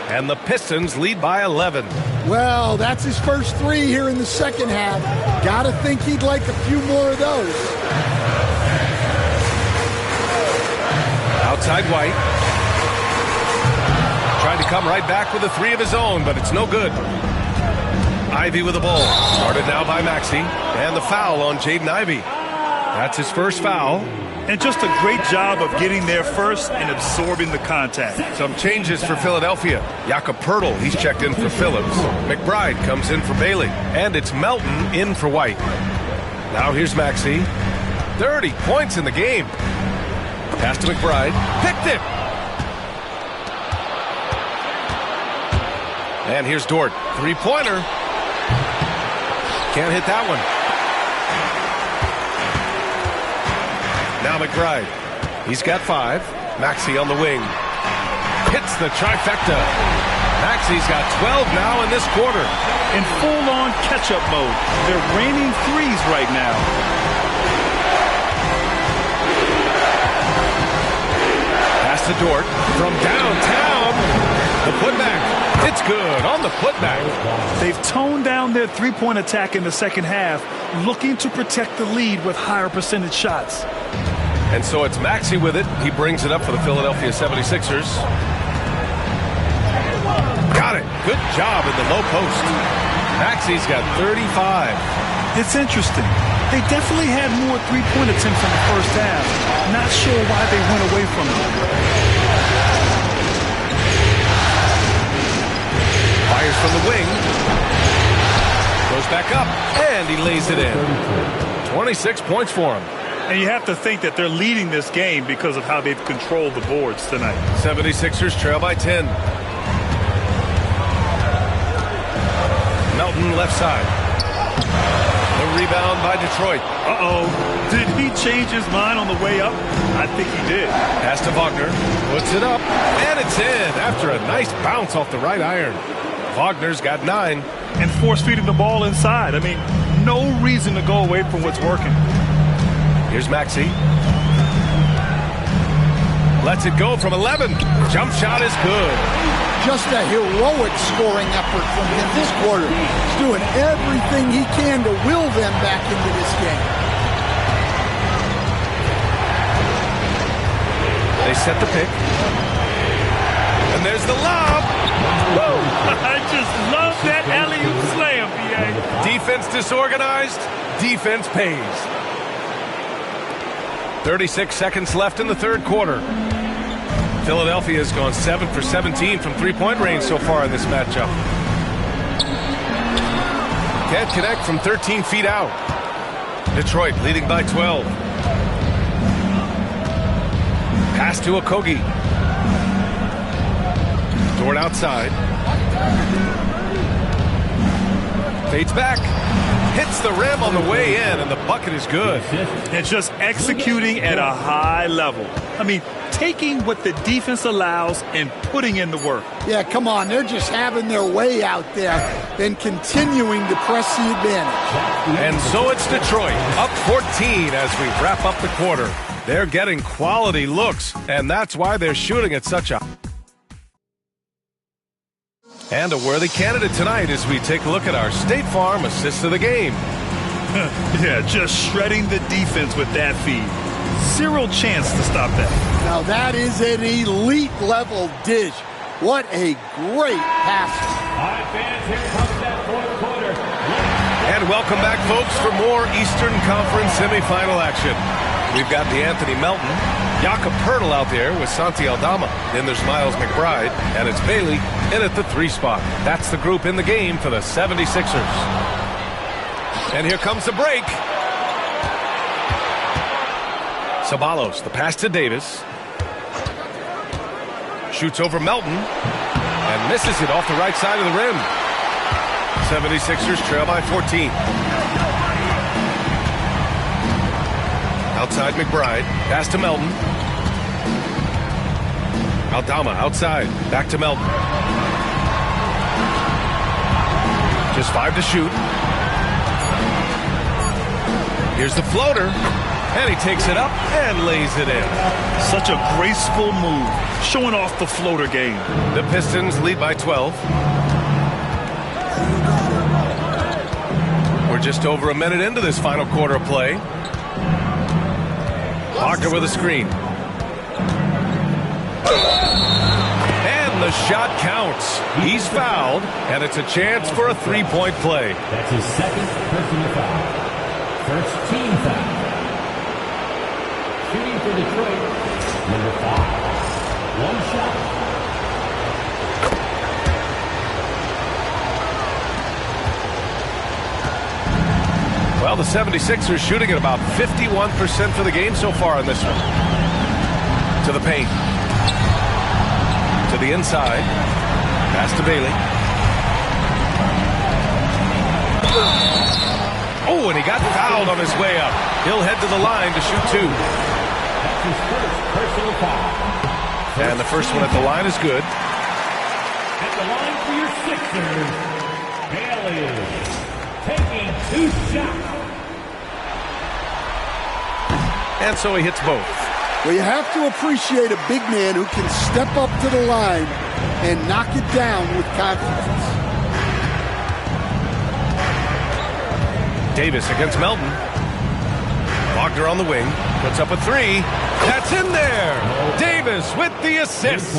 B: And the Pistons lead by 11.
D: Well, that's his first 3 here in the second half. Gotta think he'd like a few more of those.
B: Outside White. Trying to come right back with a 3 of his own, but it's no good. Ivy with the ball. Started now by Maxey. And the foul on Jaden Ivey. That's his first foul.
C: And just a great job of getting there first and absorbing the contact.
B: Some changes for Philadelphia. Jakob Poeltl, he's checked in for Phillips. McBride comes in for Bailey. And it's Melton in for White. Now here's Maxey. 30 points in the game. Pass to McBride. Picked it. And here's Dort. 3-pointer. Can't hit that one. Now McBride. He's got 5. Maxey on the wing. Hits the trifecta. Maxey's got 12 now in this quarter.
C: in full-on catch-up mode. They're raining threes right now.
B: Pass to Dort from downtown. The putback. It's good on the putback.
C: They've toned down their three-point attack in the second half, looking to protect the lead with higher percentage shots.
B: And so it's Maxey with it. He brings it up for the Philadelphia 76ers. Got it. Good job in the low post. Maxey's got 35.
C: It's interesting. They definitely had more three-point attempts in the first half. Not sure why they went away from it.
B: Fires from the wing. Goes back up, and he lays it in. 26 points for him.
C: And you have to think that they're leading this game because of how they've controlled the boards tonight.
B: 76ers trail by 10. Melton left side. The rebound by Detroit.
C: Uh-oh. Did he change his mind on the way up? I think he did.
B: Pass to Wagner. Puts it up, and it's in after a nice bounce off the right iron. Wagner's got 9.
C: And force-feeding the ball inside. I mean, no reason to go away from what's working.
B: Here's Maxey. Lets it go from 11. Jump shot is good.
D: Just a heroic scoring effort from him this quarter. He's doing everything he can to will them back into this game.
B: They set the pick. And there's the lob.
C: Woo! I just love that alley-oop slam, B.A.
B: Defense disorganized. Defense pays. 36 seconds left in the third quarter. Philadelphia has gone 7 for 17 from three-point range so far in this matchup. Can't connect from 13 feet out. Detroit leading by 12. Pass to Okogie. Dort outside. Fades back. Hits the rim on the way in, and the bucket is good.
C: And just executing at a high level. I mean, taking what the defense allows and putting in the work.
D: Yeah, come on. They're just having their way out there, then continuing to press the advantage.
B: And so it's Detroit, up 14 as we wrap up the quarter. They're getting quality looks, and that's why they're shooting at such a... And a worthy candidate tonight as we take a look at our State Farm assist of the game.
C: Yeah, just shredding the defense with that feed. Zero chance to stop that.
D: Now that is an elite level dish. What a great pass.
F: All right, fans, here comes that fourth quarter.
B: And welcome back, folks, for more Eastern Conference semifinal action. We've got the Anthony Melton, Jakob Poeltl out there with Santi Aldama. Then there's Miles McBride, and it's Bailey in at the 3 spot. That's the group in the game for the 76ers. And here comes the break. Ceballos, the pass to Davis. Shoots over Melton, and misses it off the right side of the rim. 76ers trail by 14. Outside McBride, pass to Melton. Aldama outside, back to Melton. Just 5 to shoot. Here's the floater, and he takes it up and lays it in.
C: Such a graceful move, showing off the floater game.
B: The Pistons lead by 12. We're just over a minute into this final quarter of play. Wagner with a screen. And the shot counts. He's fouled, and it's a chance for a 3-point play.
F: That's his second personal foul. First team foul. Shooting for Detroit, number 5. One shot.
B: Well, the 76ers shooting at about 51% for the game so far in this one. To the paint. To the inside. Pass to Bailey. Oh, and he got fouled on his way up. He'll head to the line to shoot 2.
F: That's his first personal foul.
B: And the first one at the line is good.
F: At the line for your Sixers, taking 2 shots.
B: And so he hits both.
D: Well, you have to appreciate a big man who can step up to the line and knock it down with confidence.
B: Davis against Melton. Wagner on the wing. Puts up a 3. That's in there. Davis with the assist.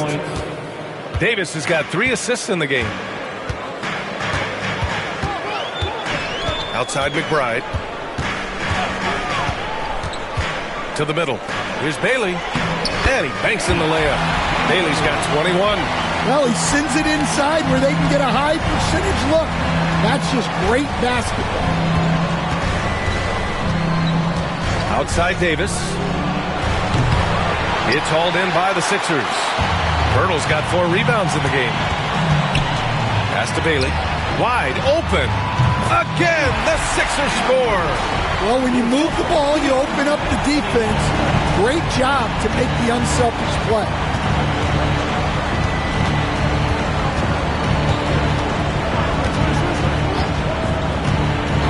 B: Davis has got 3 assists in the game. Outside McBride. To the middle. Here's Bailey. And he banks in the layup. Bailey's got 21.
D: Well, he sends it inside where they can get a high percentage look. That's just great basketball.
B: Outside Davis. It's hauled in by the Sixers. Pirtle's got 4 rebounds in the game. Pass to Bailey. Wide open. Again, the Sixers score.
D: Well, when you move the ball, you open up the defense. Great job to make the unselfish play.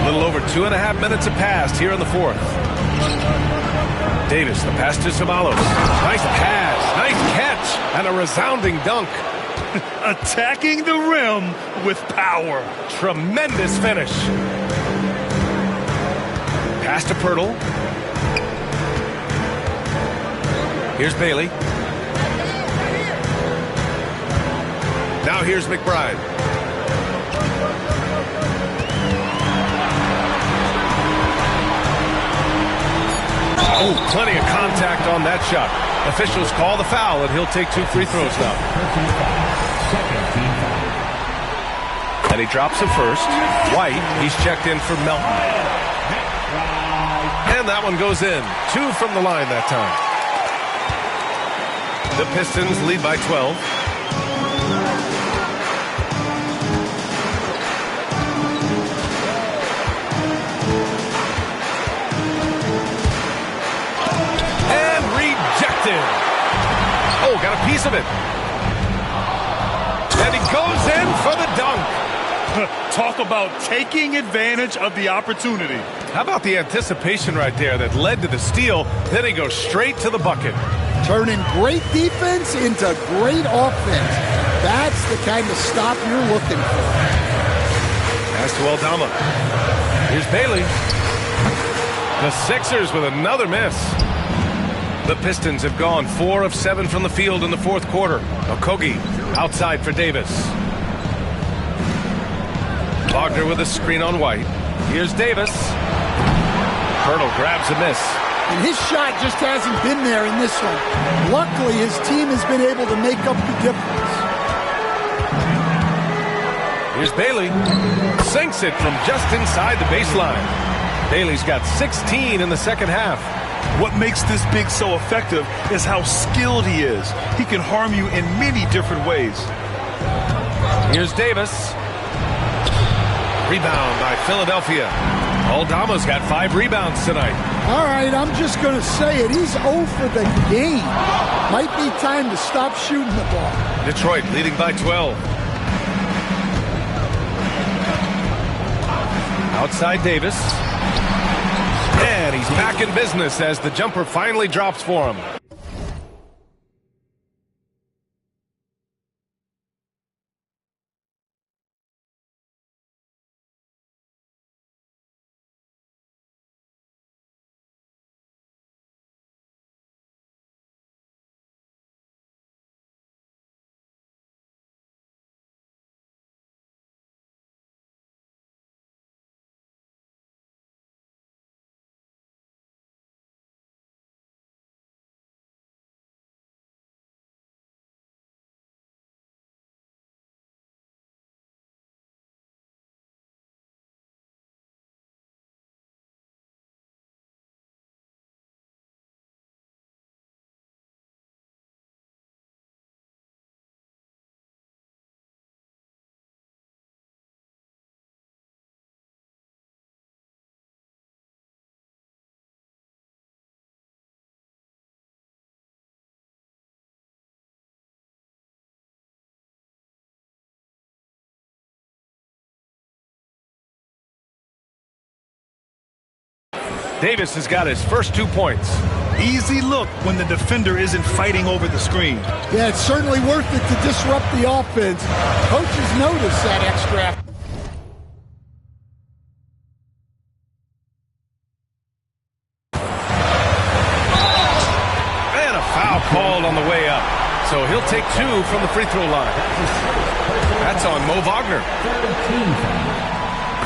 B: A little over 2.5 minutes have passed here in the fourth. Davis, the pass to Ceballos. Nice pass, nice catch, and a resounding dunk.
C: Attacking the rim with power.
B: Tremendous finish. Pass to Pirtle. Here's Bailey. Now here's McBride. Oh, plenty of contact on that shot. Officials call the foul, and he'll take 2 free throws now. And he drops it first. White, he's checked in for Melton. And that one goes in. 2 from the line that time. The Pistons lead by 12. And rejected. Oh, got a piece of it. And he goes in for the dunk.
C: Talk about taking advantage of the opportunity.
B: How about the anticipation right there that led to the steal? Then he goes straight to the bucket.
D: Turning great defense into great offense. That's the kind of stop you're looking for.
B: Pass to Aldama. Here's Bailey. The Sixers with another miss. The Pistons have gone 4 of 7 from the field in the fourth quarter. Okogie outside for Davis. Wagner with a screen on White. Here's Davis. Pirtle grabs a miss.
D: And his shot just hasn't been there in this one. Luckily, his team has been able to make up the difference.
B: Here's Bailey. Sinks it from just inside the baseline. Bailey's got 16 in the second half.
C: What makes this big so effective is how skilled he is. He can harm you in many different ways.
B: Here's Davis. Rebound by Philadelphia. Aldama's got 5 rebounds tonight.
D: All right, I'm just going to say it. He's 0 for the game. Might be time to stop shooting the ball.
B: Detroit leading by 12. Outside Davis. And he's back in business as the jumper finally drops for him. Davis has got his first 2 points.
C: Easy look when the defender isn't fighting over the screen.
D: Yeah, it's certainly worth it to disrupt the offense. Coaches notice that extra.
B: And a foul called on the way up. So he'll take 2 from the free throw line. That's on Mo Wagner.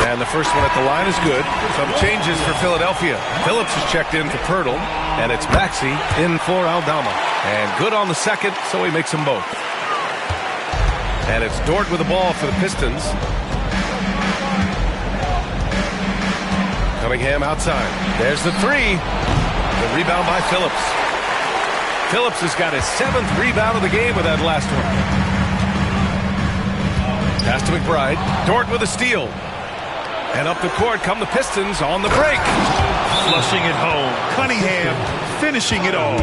B: And the first one at the line is good. Some changes for Philadelphia. Phillips is checked in for Pirtle, and it's Maxey in for Aldama. And good on the second, so he makes them both. And it's Dort with the ball for the Pistons. Cunningham outside. There's the three. The rebound by Phillips. Phillips has got his 7th rebound of the game with that last one. Pass to McBride. Dort with a steal. And up the court come the Pistons on the break.
C: Flushing it home. Cunningham finishing it off.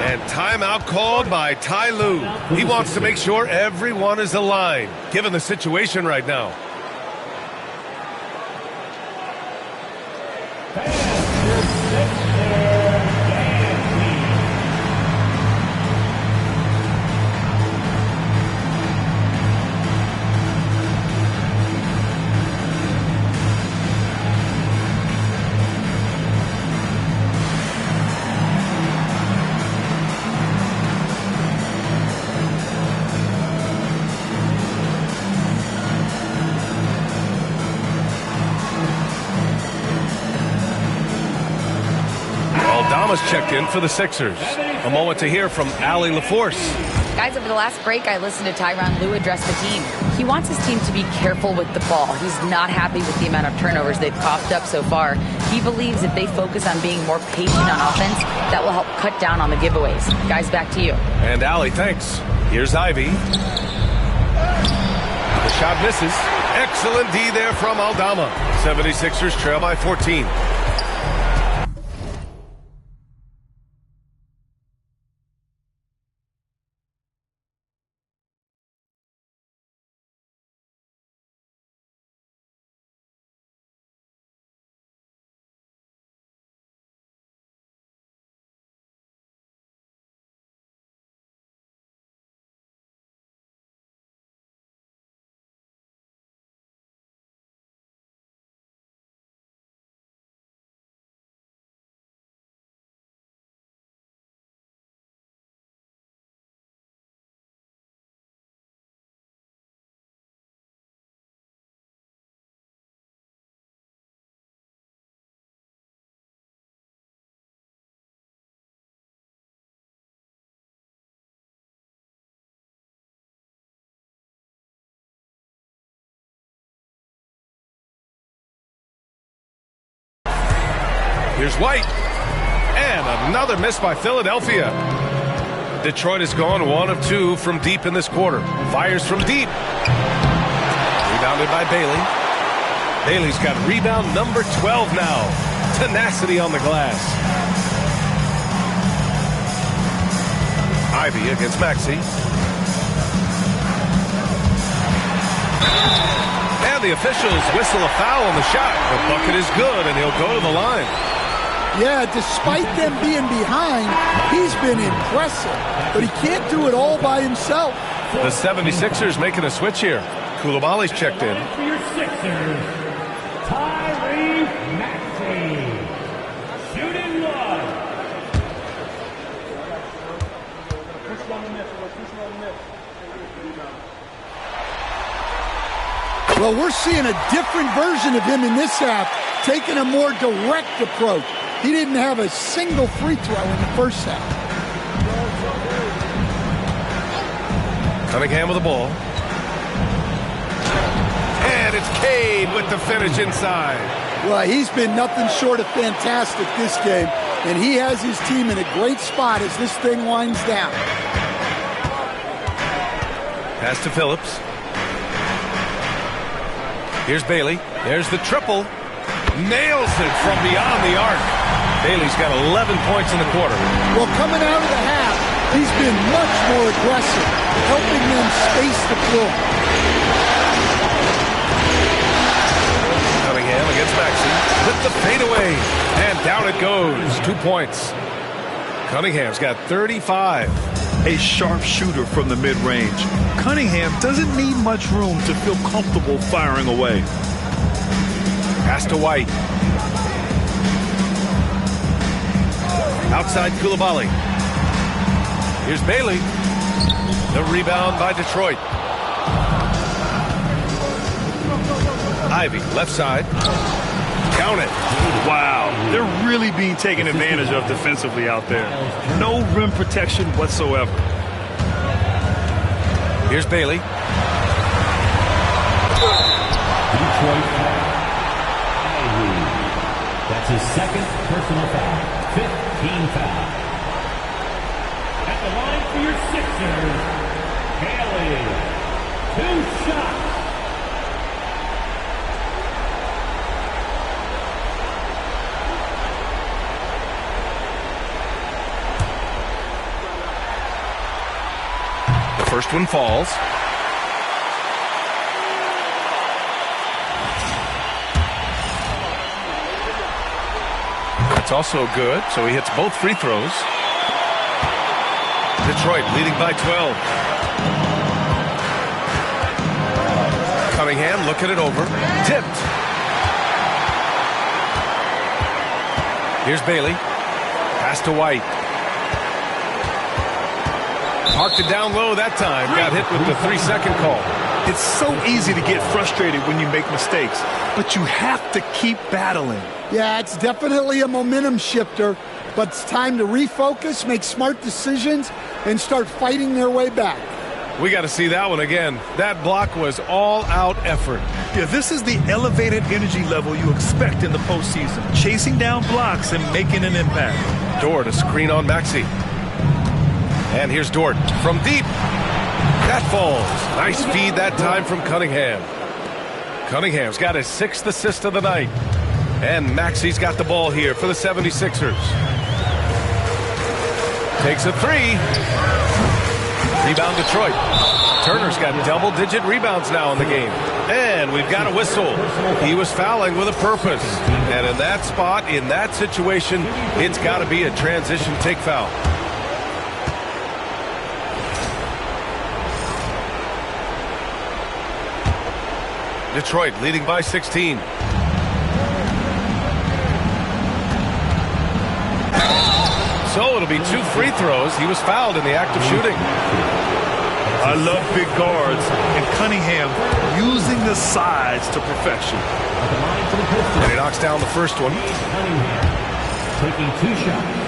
B: And timeout called by Ty Lue. He wants to make sure everyone is aligned, given the situation right now. Aldama's checked in for the Sixers. A moment to hear from Allie LaForce.
E: Guys, over the last break, I listened to Tyronn Lue address the team. He wants his team to be careful with the ball. He's not happy with the amount of turnovers they've coughed up so far. He believes if they focus on being more patient on offense, that will help cut down on the giveaways. Guys, back to you.
B: And Allie, thanks. Here's Ivy. The shot misses. Excellent D there from Aldama. 76ers trail by 14. Here's White. And another miss by Philadelphia. Detroit has gone 1 of 2 from deep in this quarter. Fires from deep. Rebounded by Bailey. Bailey's got rebound number 12 now. Tenacity on the glass. Ivy against Maxey. And the officials whistle a foul on the shot. The bucket is good, and he'll go to the line.
D: Yeah, despite them being behind, he's been impressive. But he can't do it all by himself.
B: The 76ers making a switch here. Koulibaly's checked in.
F: For your Sixers, Tyrese Maxey. Shooting one.
D: Well, we're seeing a different version of him in this half, taking a more direct approach. He didn't have a single free throw in the first half.
B: Cunningham with the ball. And it's Cade with the finish inside.
D: Well, he's been nothing short of fantastic this game, and he has his team in a great spot as this thing winds down.
B: Pass to Phillips. Here's Bailey. There's the triple. Nails it from beyond the arc. Bailey's got 11 points in the quarter.
D: Well, coming out of the half, he's been much more aggressive, helping them space the floor.
B: Cunningham against Maxey with the fadeaway. And down Down it goes. 2 points. Cunningham's got 35.
C: A sharp shooter from the mid-range. Cunningham doesn't need much room to feel comfortable firing away.
B: Pass to White. Outside Koulibaly. Here's Bailey. The rebound by Detroit. Ivy, left side. Count it.
C: Wow, they're really being taken advantage of defensively out there. No rim protection whatsoever.
B: Here's Bailey.
F: Detroit. That's his second personal foul. 15 foul. At the line for your Sixers, Haley. 2 shots.
B: First one falls. That's also good, so he hits both free throws. Detroit leading by 12. Cunningham looking it over. Tipped. Here's Bailey. Pass to White. Parked it down low that time. Got hit with the 3-second call.
C: It's so easy to get frustrated when you make mistakes, but you have to keep battling.
D: Yeah, it's definitely a momentum shifter, but it's time to refocus, make smart decisions, and start fighting their way back.
B: We got to see that one again. That block was all-out effort.
C: Yeah, this is the elevated energy level you expect in the postseason. Chasing down blocks and making an impact.
B: Dort, a screen on Maxey. And here's Dort from deep. That falls. Nice feed that time from Cunningham. Cunningham's got his 6th assist of the night. And Maxey's got the ball here for the 76ers. Takes a 3. Rebound Detroit. Turner's got double-digit rebounds now in the game. And we've got a whistle. He was fouling with a purpose. And in that spot, in that situation, it's got to be a transition take foul. Detroit leading by 16. So it'll be 2 free throws. He was fouled in the act of shooting.
C: I love big guards, and Cunningham using the size to perfection.
B: And he knocks down the first one.
F: Taking 2 shots.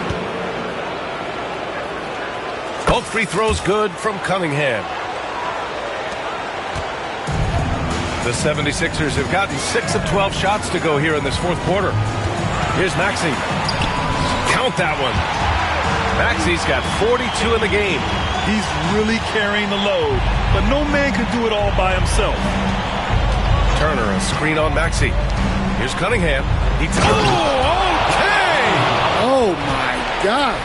B: Both free throws good from Cunningham. The 76ers have gotten 6 of 12 shots to go here in this 4th quarter. Here's Maxey. Count that one. Maxey's got 42 in the game.
C: He's really carrying the load, but no man can do it all by himself.
B: Turner, a screen on Maxey. Here's Cunningham. Okay!
D: Oh, my gosh.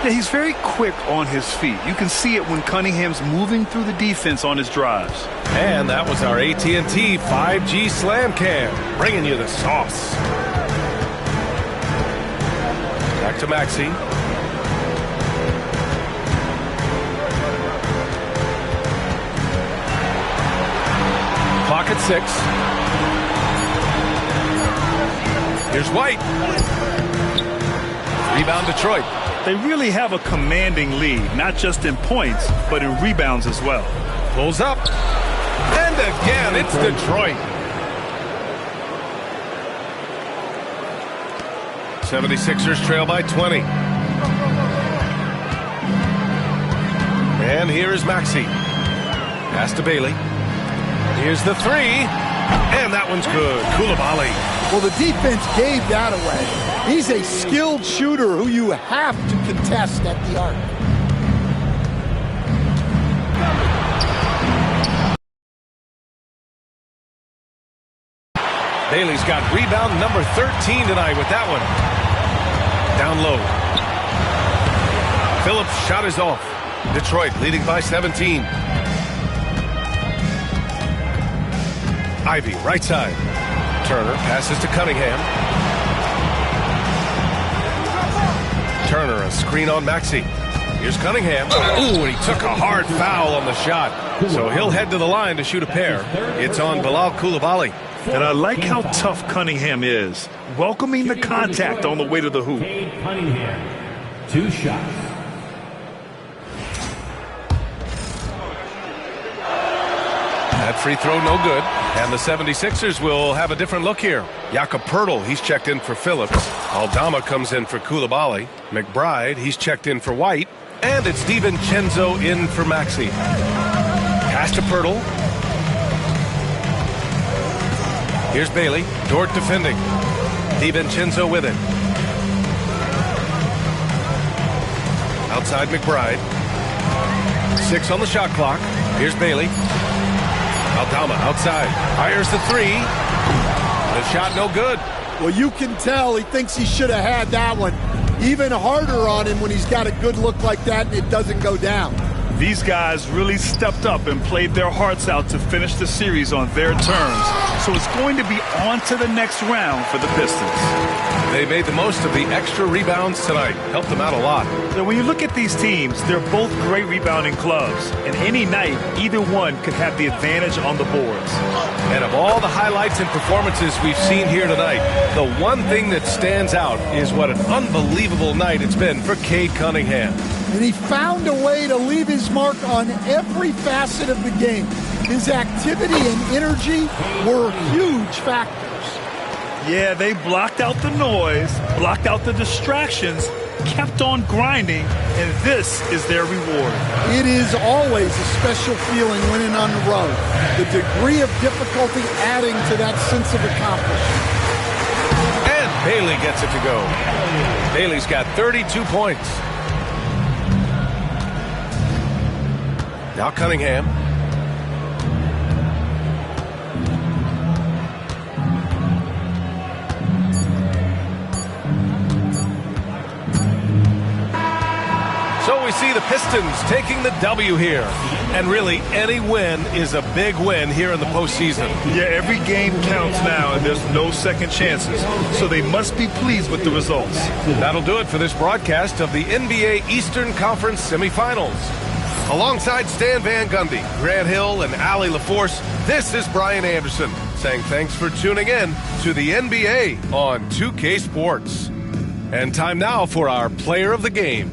C: Yeah, he's very quick on his feet. You can see it when Cunningham's moving through the defense on his drives.
B: And that was our AT&T 5G Slam Cam, bringing you the sauce. Back to Maxey. Clock at 6. Here's White. Rebound Detroit.
C: They really have a commanding lead, not just in points, but in rebounds as well.
B: Pulls up. And again, it's Detroit. 76ers trail by 20. And here is Maxey. Pass to Bailey. Here's the 3. And that one's good. Koulibaly.
D: Well, the defense gave that away. He's a skilled shooter who you have to contest at the arc.
B: Bailey's got rebound number 13 tonight with that one. Down low. Phillips' shot is off. Detroit leading by 17. Ivy, right side. Turner passes to Cunningham. Turner, a screen on Maxey. Here's Cunningham. Ooh, and he took a hard foul on the shot. So he'll head to the line to shoot a pair. It's on Bilal Coulibaly.
C: And I like how tough Cunningham is, welcoming the contact on the way to the hoop.
F: Cunningham, 2 shots.
B: That free throw no good. And the 76ers will have a different look here. Jakob Poeltl, he's checked in for Phillips. Aldama comes in for Coulibaly. McBride, he's checked in for White. And it's DiVincenzo in for Maxey. Pass to Poeltl. Here's Bailey. Dort defending. DiVincenzo with it. Outside McBride. 6 on the shot clock. Here's Bailey. Aldama outside. Fires the 3. The shot no good.
D: Well, you can tell he thinks he should have had that one. Even harder on him when he's got a good look like that and it doesn't go down.
C: These guys really stepped up and played their hearts out to finish the series on their terms. So it's going to be on to the next round for the Pistons.
B: They made the most of the extra rebounds tonight. Helped them out a lot.
C: So when you look at these teams, they're both great rebounding clubs. And any night, either one could have the advantage on the boards.
B: And of all the highlights and performances we've seen here tonight, the one thing that stands out is what an unbelievable night it's been for Cade Cunningham.
D: And he found a way to leave his mark on every facet of the game. His activity and energy were huge factors.
C: Yeah, they blocked out the noise, blocked out the distractions, kept on grinding, and this is their reward.
D: It is always a special feeling winning on the road. The degree of difficulty adding to that sense of accomplishment.
B: And Bailey gets it to go. Bailey's got 32 points. Now Cunningham. So we see the Pistons taking the W here. And really, any win is a big win here in the postseason.
C: Yeah, every game counts now, and there's no second chances. So they must be pleased with the results.
B: That'll do it for this broadcast of the NBA Eastern Conference semifinals. Alongside Stan Van Gundy, Grant Hill, and Allie LaForce, this is Brian Anderson saying thanks for tuning in to the NBA on 2K Sports. And time now for our Player of the Game.